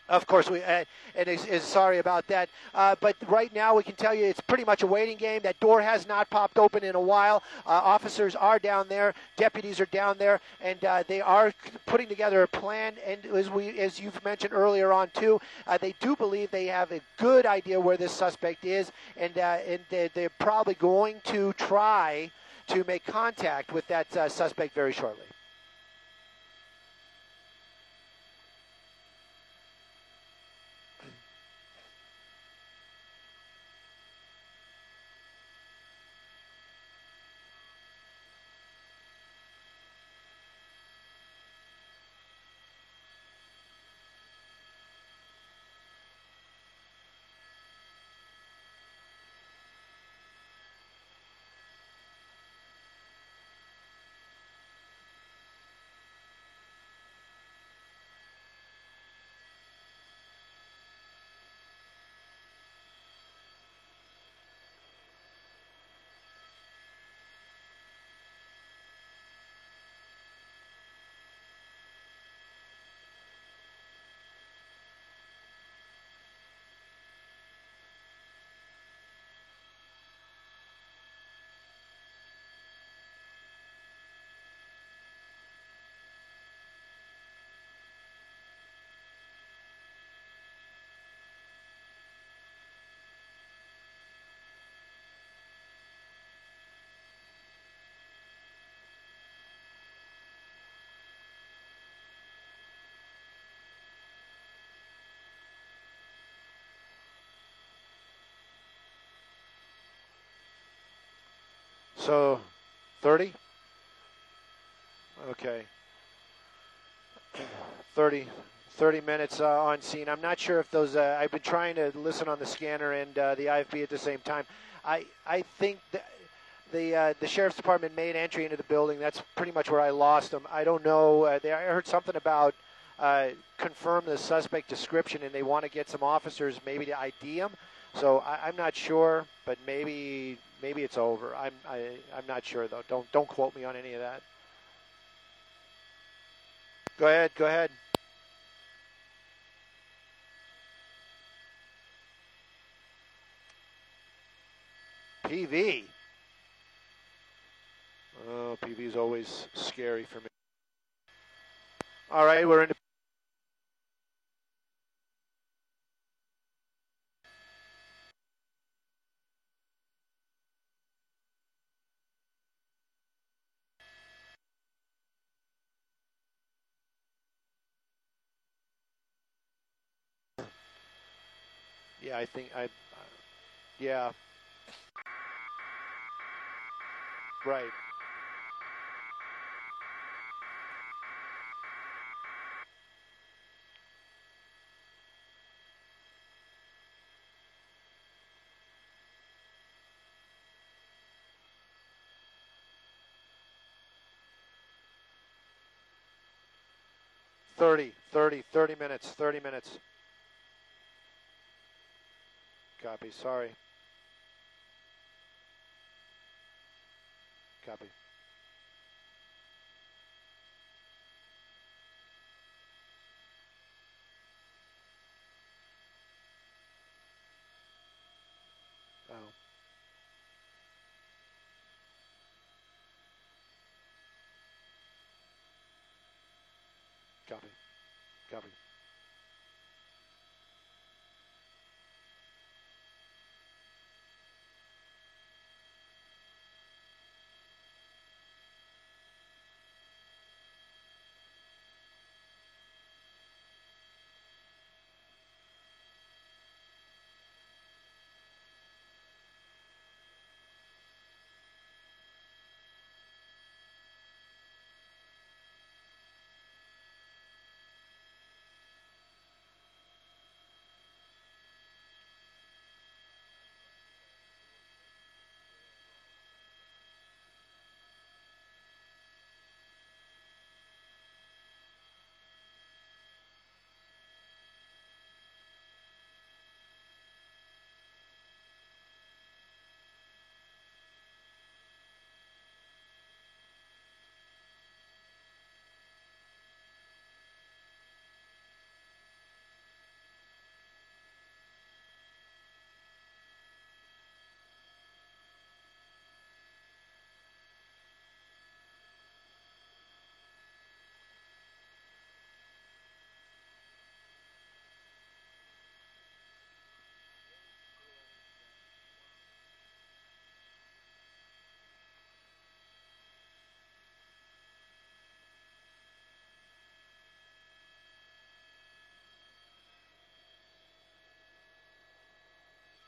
Of course, and is sorry about that. But right now, we can tell you it's pretty much a waiting game. That door has not popped open in a while. Officers are down there, deputies are down there, and they are putting together a plan. And as you've mentioned earlier on too, they do believe they have a good idea where this suspect is, and they're probably going to try to make contact with that suspect very shortly. So, 30? Okay. 30 minutes on scene. I'm not sure if those, I've been trying to listen on the scanner and the IFB at the same time. I think the Sheriff's Department made entry into the building. That's pretty much where I lost them. I don't know. I heard something about confirm the suspect description, and they want to get some officers maybe to ID him. So I'm not sure, but maybe it's over. I'm not sure though. Don't quote me on any of that. Go ahead. PV. Oh, PV is always scary for me. All right, we're in. Yeah, I think I. Yeah, right. Thirty minutes, 30 minutes. Copy, sorry. Copy. Oh, copy, copy.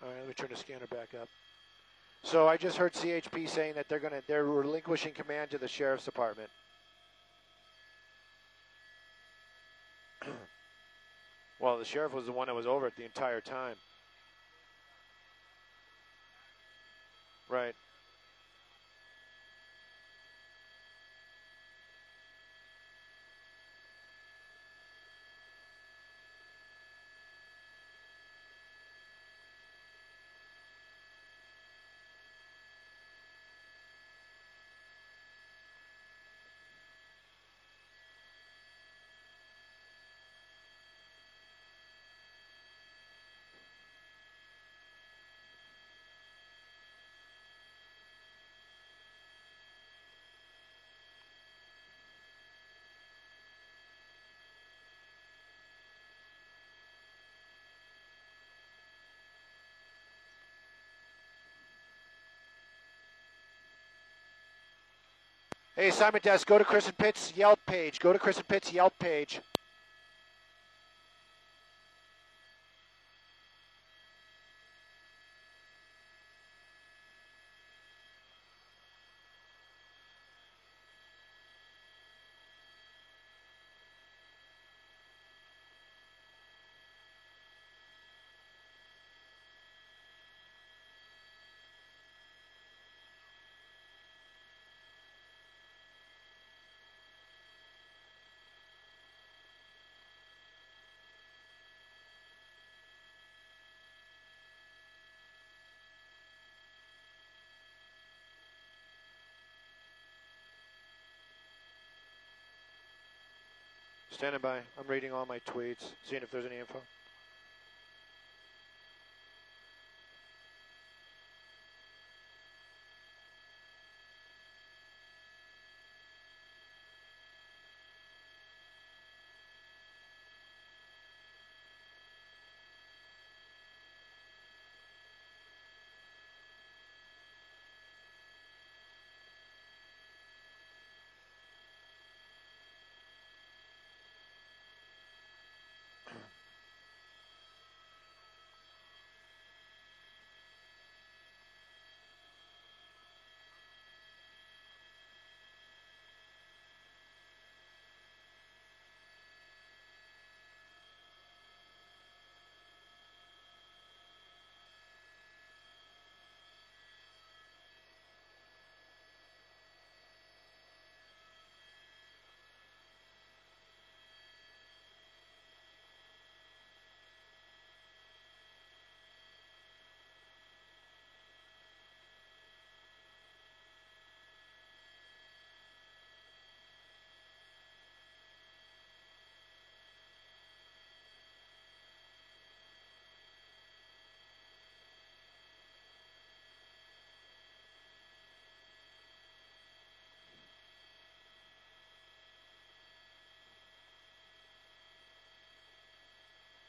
All right, let me turn the scanner back up. So I just heard CHP saying that they're relinquishing command to the sheriff's department. Well, the sheriff was the one that was over it the entire time. Right. Hey, Simon Desk, go to Chris and Pitt's Yelp page. Go to Chris and Pitt's Yelp page. Standing by. I'm reading all my tweets, seeing if there's any info.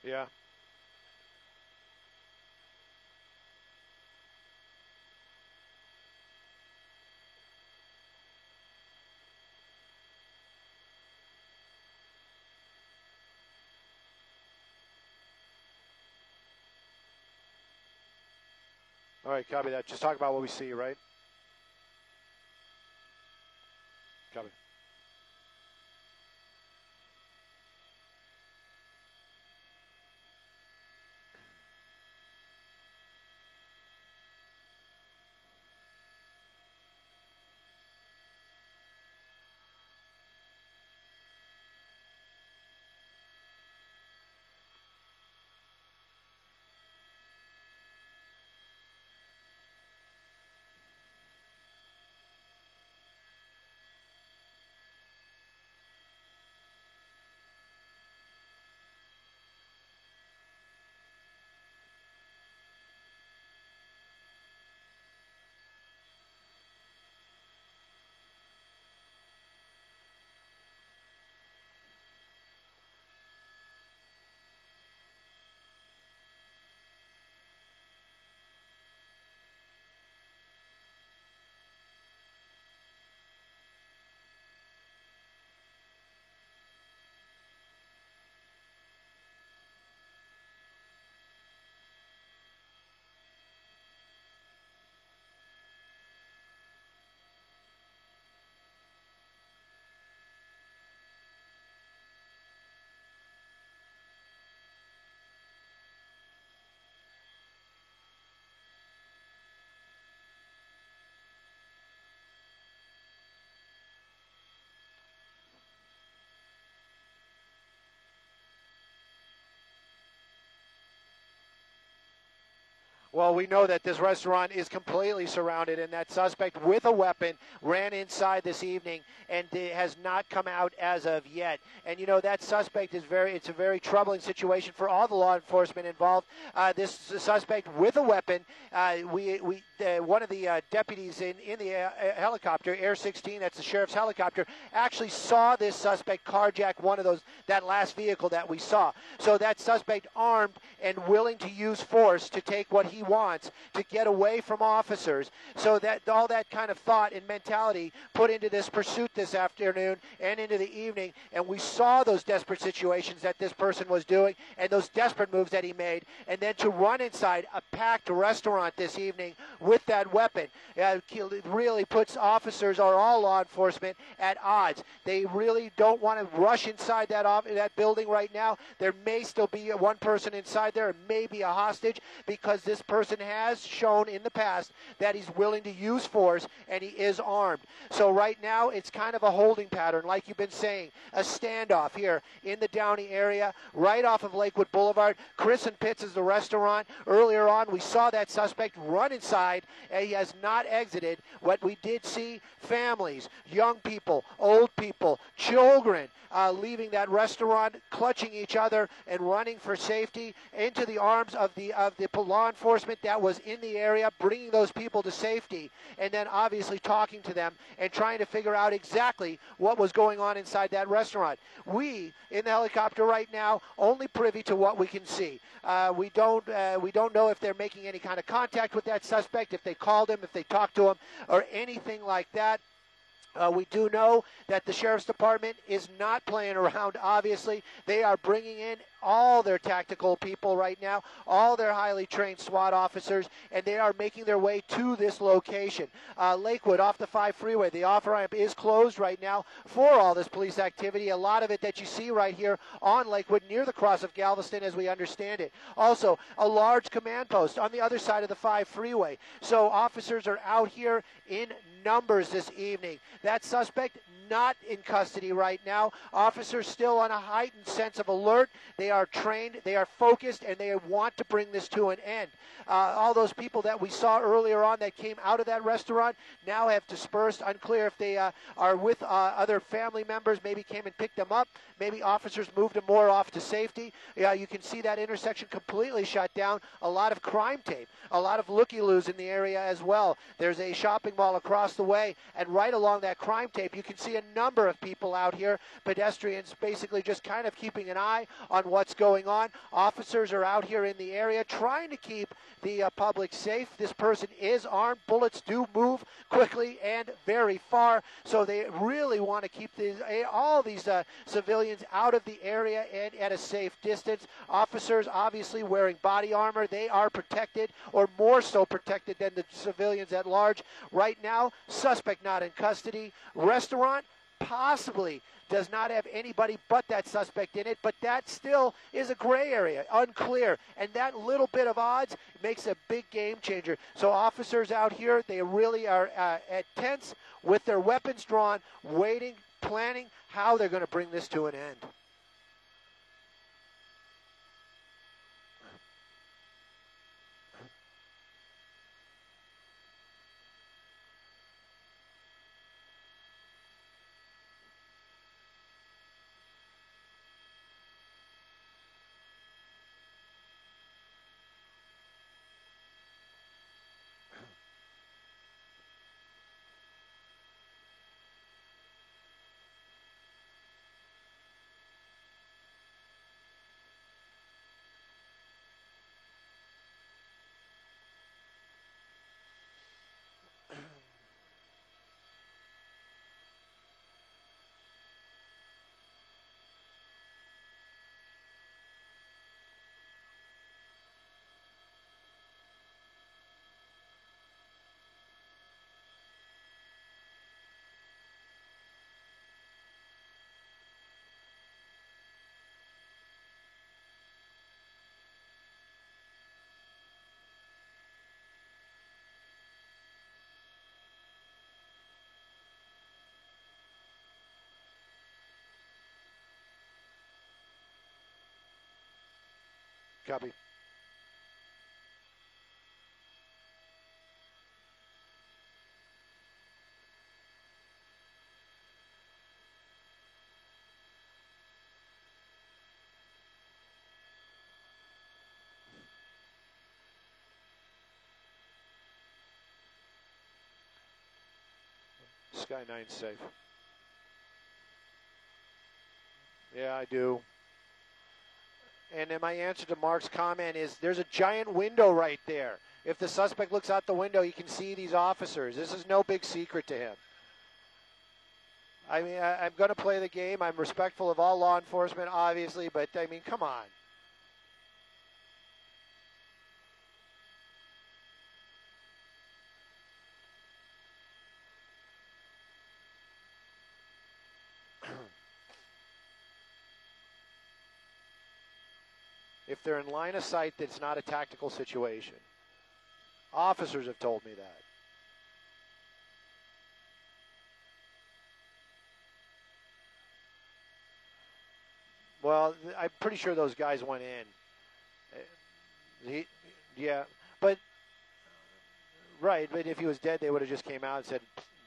Yeah. All right, copy that. Just talk about what we see, right? Copy. Well, we know that this restaurant is completely surrounded, and that suspect with a weapon ran inside this evening and has not come out as of yet. And, you know, that suspect is it's a very troubling situation for all the law enforcement involved. This suspect with a weapon, one of the deputies in the helicopter, Air 16, that's the sheriff's helicopter, actually saw this suspect carjack that last vehicle that we saw. So that suspect armed and willing to use force to take what he wants to get away from officers. So that all that kind of thought and mentality put into this pursuit this afternoon and into the evening, and we saw those desperate situations that this person was doing and those desperate moves that he made, and then to run inside a packed restaurant this evening with that weapon really puts officers or all law enforcement at odds. They really don't want to rush inside that building right now. There may still be one person inside there, maybe a hostage, because this person has shown in the past that he's willing to use force and he is armed. So right now it's kind of a holding pattern, like you've been saying, a standoff here in the Downey area, right off of Lakewood Boulevard. Chris and Pitts is the restaurant. Earlier on, we saw that suspect run inside, and he has not exited. What we did see, families, young people, old people, children, leaving that restaurant, clutching each other and running for safety into the arms of the law enforcement that was in the area, bringing those people to safety, and then obviously talking to them and trying to figure out exactly what was going on inside that restaurant. We, in the helicopter right now, only privy to what we can see. We don't know if they're making any kind of contact with that suspect, if they called him, if they talked to him, or anything like that. We do know that the Sheriff's Department is not playing around, obviously. They are bringing in all their tactical people right now, all their highly trained SWAT officers, and they are making their way to this location. Lakewood, off the 5 freeway, the off-ramp is closed right now for all this police activity. A lot of it that you see right here on Lakewood near the cross of Galveston, as we understand it. Also, a large command post on the other side of the 5 freeway. So officers are out here in numbers this evening. That suspect not in custody right now. Officers still on a heightened sense of alert. They are trained, they are focused, and they want to bring this to an end. All those people that we saw earlier on that came out of that restaurant now have dispersed. Unclear if they are with other family members, maybe came and picked them up. Maybe officers moved them more off to safety. You can see that intersection completely shut down. A lot of crime tape, a lot of looky-loos in the area as well. There's a shopping mall across the way, and right along that crime tape, you can see a number of people out here, pedestrians basically just kind of keeping an eye on what's going on. Officers are out here in the area trying to keep the public safe. This person is armed. Bullets do move quickly and very far, so they really want to keep all these civilians out of the area and at a safe distance. Officers obviously wearing body armor. They are protected, or more so protected than the civilians at large. Right now, suspect not in custody. Restaurant possibly does not have anybody but that suspect in it, but that still is a gray area, unclear, and that little bit of odds makes a big game changer. So officers out here, they really are at tense with their weapons drawn, waiting, planning how they're going to bring this to an end. Copy. Sky 9's safe. Yeah, I do. And then my answer to Mark's comment is there's a giant window right there. If the suspect looks out the window, he can see these officers. This is no big secret to him. I mean, I'm going to play the game. I'm respectful of all law enforcement, obviously, but, I mean, come on. If they're in line of sight, that's not a tactical situation. Officers have told me that. Well, I'm pretty sure those guys went in. Yeah, but right. But if he was dead, they would have just came out and said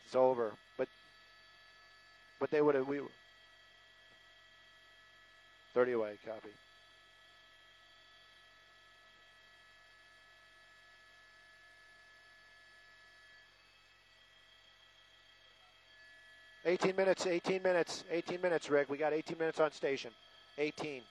it's over. But they would have. 30 away. Copy. $18 minutes. 18 minutes. 18 minutes, Rick. We got 18 minutes on station. 18.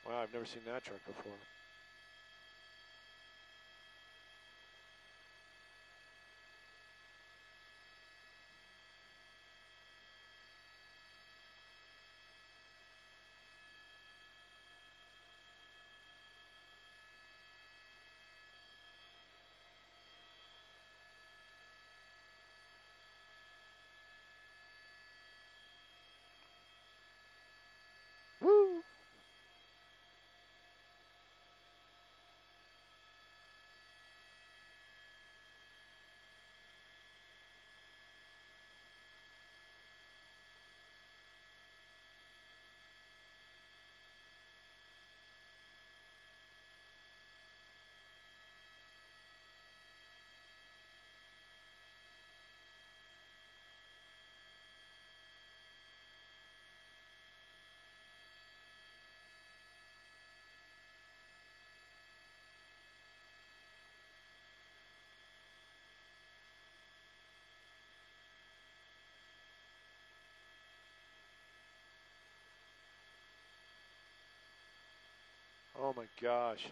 Wow, I've never seen that truck before. Woo! Oh my gosh.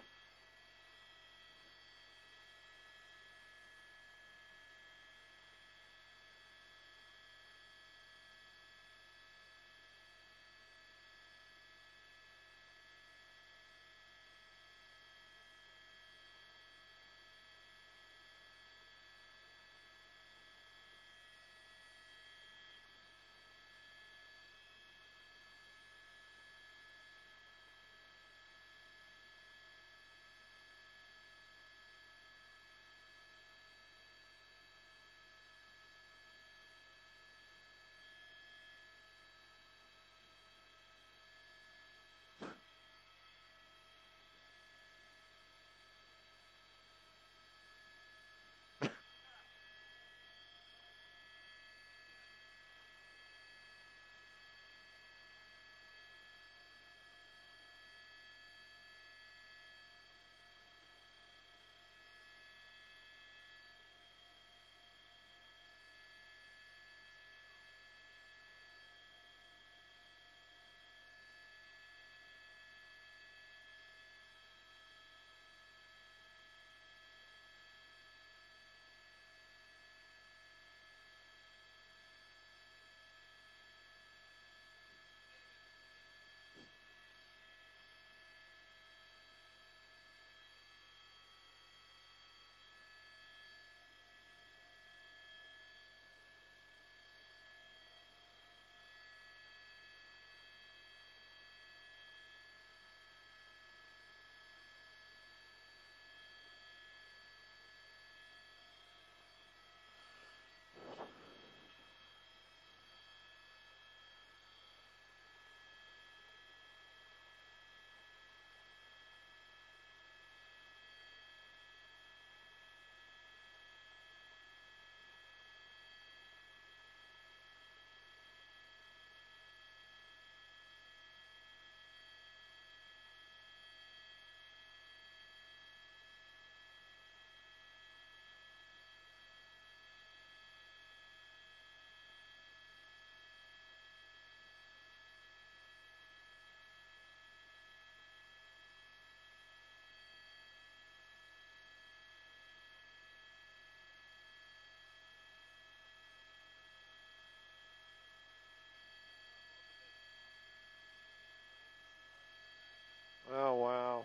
Oh, wow.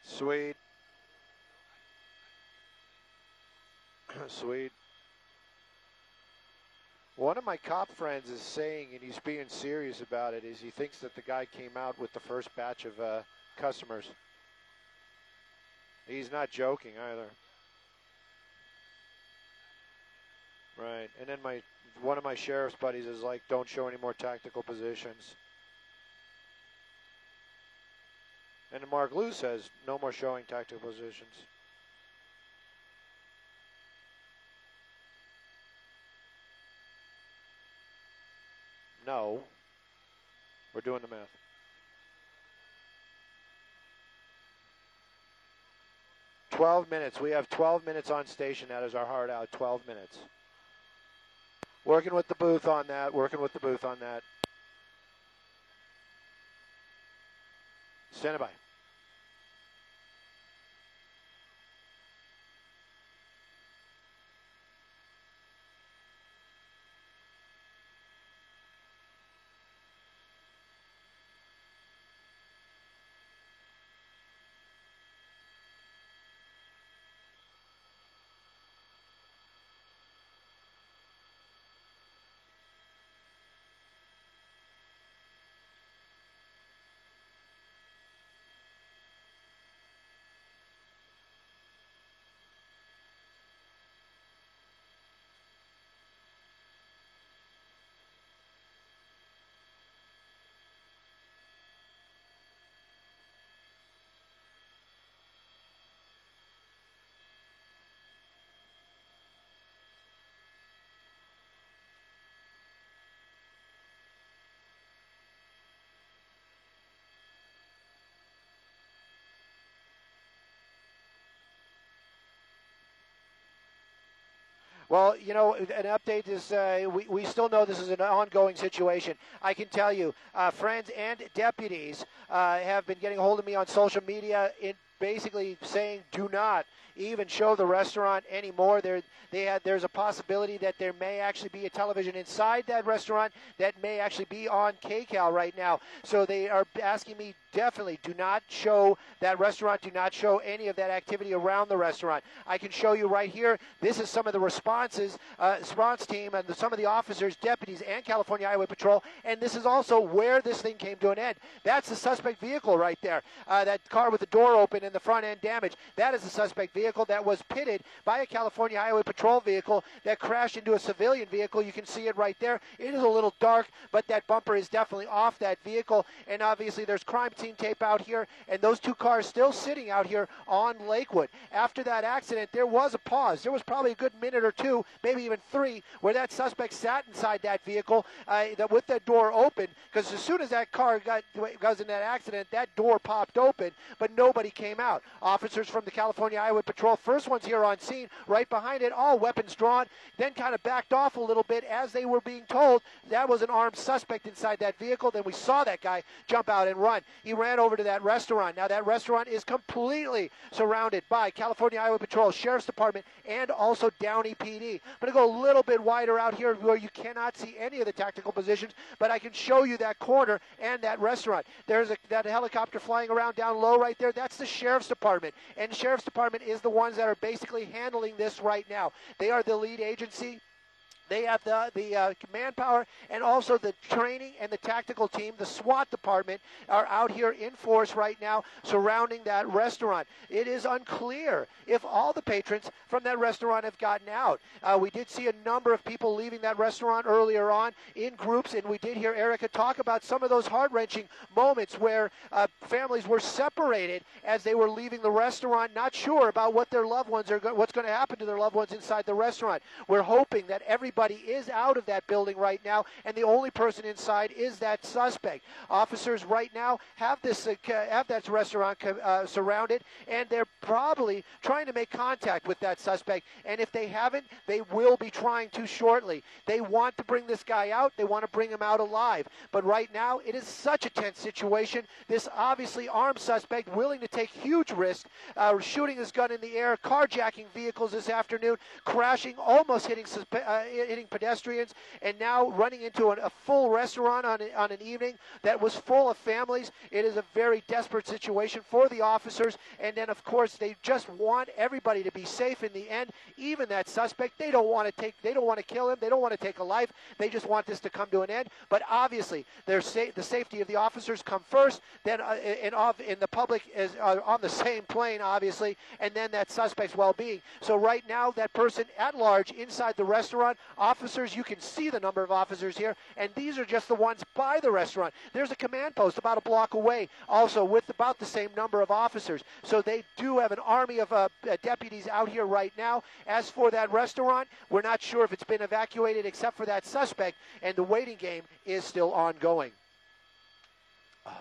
Sweet. Sweet. One of my cop friends is saying, and he's being serious about it, is he thinks that the guy came out with the first batch of customers. He's not joking either. Right. And then one of my sheriff's buddies is like, don't show any more tactical positions. And then Mark Lou says, no more showing tactical positions. No. We're doing the math. $12 minutes. We have 12 minutes on station. That is our hard out. 12 minutes. Working with the booth on that. Working with the booth on that. Stand by. Well, you know, an update is we still know this is an ongoing situation. I can tell you, friends and deputies have been getting a hold of me on social media in basically saying do not even show the restaurant anymore. There's a possibility that there may actually be a television inside that restaurant that may actually be on KCAL right now. So they are asking me definitely do not show that restaurant, do not show any of that activity around the restaurant. I can show you right here. This is some of the response team and some of the officers, deputies, and California Highway Patrol. And this is also where this thing came to an end. That's the suspect vehicle right there. That car with the door open and the front end damaged. That is the suspect vehicle that was pitted by a California Highway Patrol vehicle that crashed into a civilian vehicle. You can see it right there. It is a little dark, but that bumper is definitely off that vehicle. And obviously there's crime scene tape out here, and those two cars still sitting out here on Lakewood. After that accident, there was a pause. There was probably a good minute or two, maybe even three, where that suspect sat inside that vehicle with that door open, because as soon as that car was in that accident, that door popped open, but nobody came out. Officers from the California Highway Patrol, first ones here on scene, right behind it, all weapons drawn, then kind of backed off a little bit as they were being told that was an armed suspect inside that vehicle. Then we saw that guy jump out and run. He ran over to that restaurant. Now that restaurant is completely surrounded by California Highway Patrol, Sheriff's Department, and also Downey PD. I'm going to go a little bit wider out here where you cannot see any of the tactical positions, but I can show you that corner and that restaurant. There's that helicopter flying around down low right there. That's the Sheriff's Department, and the Sheriff's Department is the ones that are basically handling this right now. They are the lead agency. They have the manpower and also the training and the tactical team. The SWAT department are out here in force right now surrounding that restaurant. It is unclear if all the patrons from that restaurant have gotten out. We did see a number of people leaving that restaurant earlier on in groups, and we did hear Erica talk about some of those heart-wrenching moments where families were separated as they were leaving the restaurant, not sure about what their loved ones what's going to happen to their loved ones inside the restaurant. We're hoping that everybody is out of that building right now, and the only person inside is that suspect. Officers right now have that restaurant surrounded, and they're probably trying to make contact with that suspect. And if they haven't, they will be trying to shortly. They want to bring this guy out. They want to bring him out alive. But right now, it is such a tense situation. This obviously armed suspect willing to take huge risks, shooting his gun in the air, carjacking vehicles this afternoon, crashing, almost hitting pedestrians, and now running into a full restaurant on an evening that was full of families. It is a very desperate situation for the officers, and then of course they just want everybody to be safe in the end, even that suspect. They don't want to kill him, they don't want to take a life, they just want this to come to an end. But obviously the safety of the officers come first, then in the public is on the same plane, obviously, and then that suspect's well-being. So right now that person at large inside the restaurant, officers, you can see the number of officers here, and these are just the ones by the restaurant. There's a command post about a block away, also with about the same number of officers. So they do have an army of deputies out here right now. As for that restaurant, we're not sure if it's been evacuated except for that suspect, and the waiting game is still ongoing. Oh.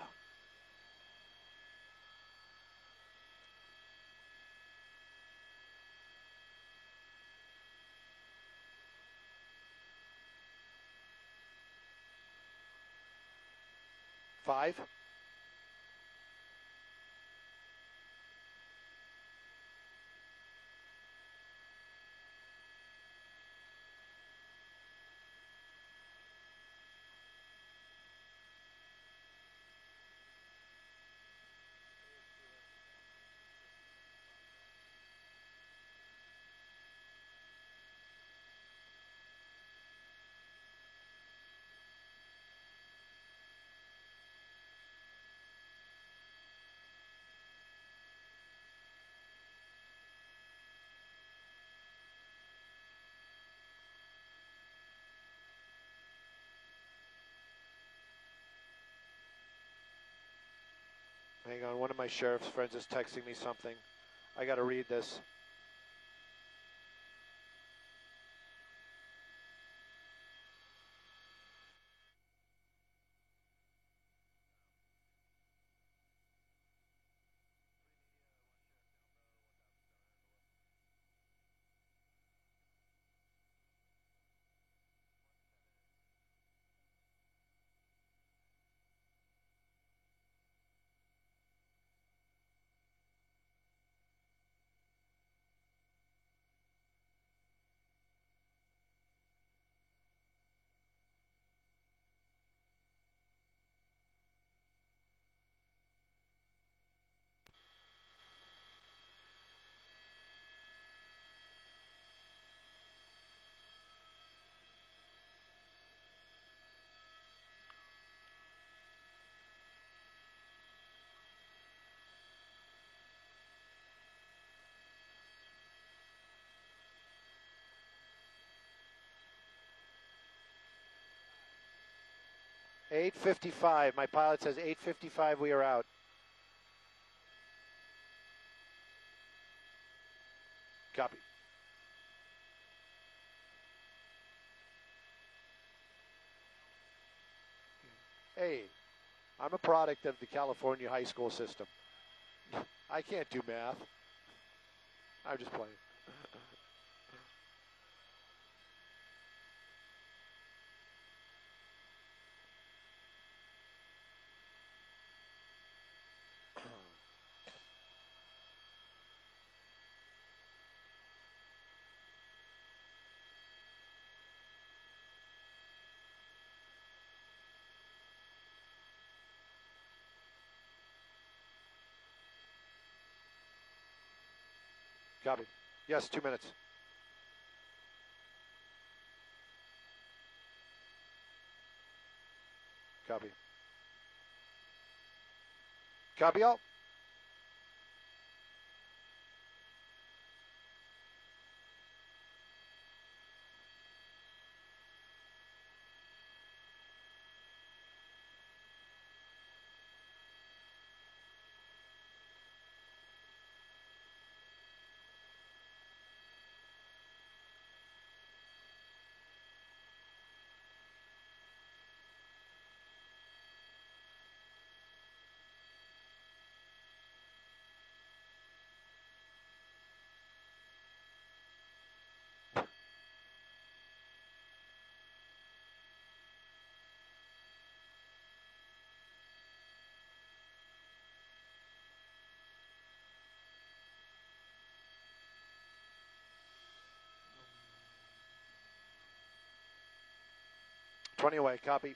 5. Hang on, one of my sheriff's friends is texting me something. I got to read this. 8:55. My pilot says 8:55 we are out. Copy. Hey, I'm a product of the California high school system. I can't do math. I'm just playing. Copy. Yes, 2 minutes. Copy. Copy all. Twenty away. Copy.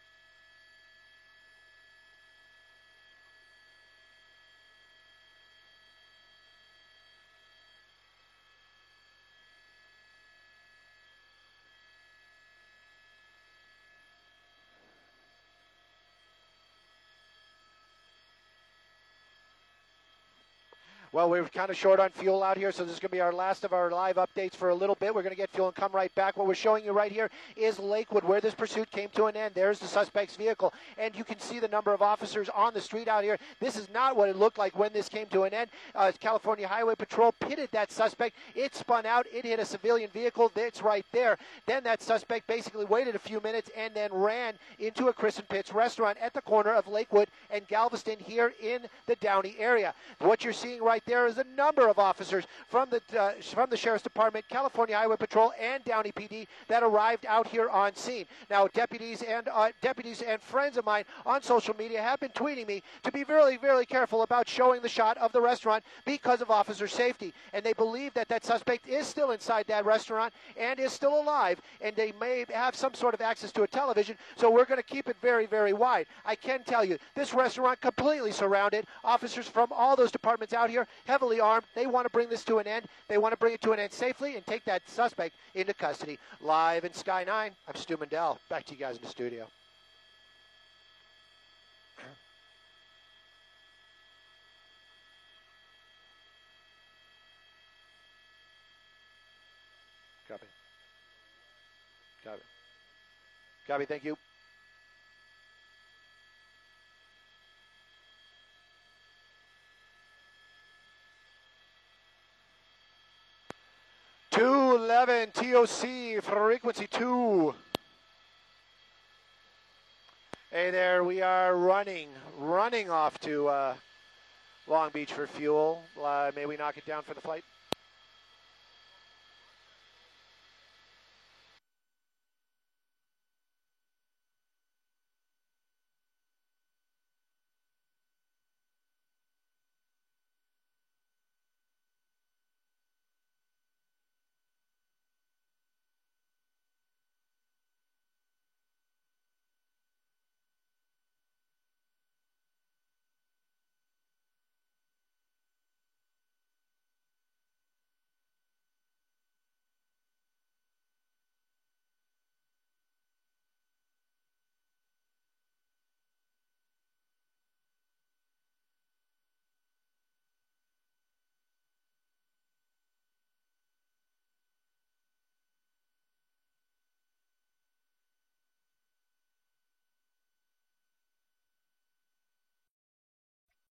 Well, we're kind of short on fuel out here, so this is going to be our last of our live updates for a little bit. We're going to get fuel and come right back. What we're showing you right here is Lakewood, where this pursuit came to an end. There's the suspect's vehicle, and you can see the number of officers on the street out here. This is not what it looked like when this came to an end. California Highway Patrol pitted that suspect. It spun out. It hit a civilian vehicle. It's right there. Then that suspect basically waited a few minutes and then ran into a Chris and Pitts restaurant at the corner of Lakewood and Galveston here in the Downey area. What you're seeing right there is a number of officers from the Sheriff's Department, California Highway Patrol, and Downey PD that arrived out here on scene. Now, deputies and friends of mine on social media have been tweeting me to be very, very careful about showing the shot of the restaurant because of officer safety, and they believe that that suspect is still inside that restaurant and is still alive, and they may have some sort of access to a television, so we're going to keep it very, very wide. I can tell you, this restaurant completely surrounded. Officers from all those departments out here, heavily armed. They want to bring this to an end. They want to bring it to an end safely and take that suspect into custody. Live in Sky 9, I'm Stu Mandel. Back to you guys in the studio. Copy. Copy. Copy, thank you. .211 TOC frequency 2. Hey there, we are running off to Long Beach for fuel. May we knock it down for the flight?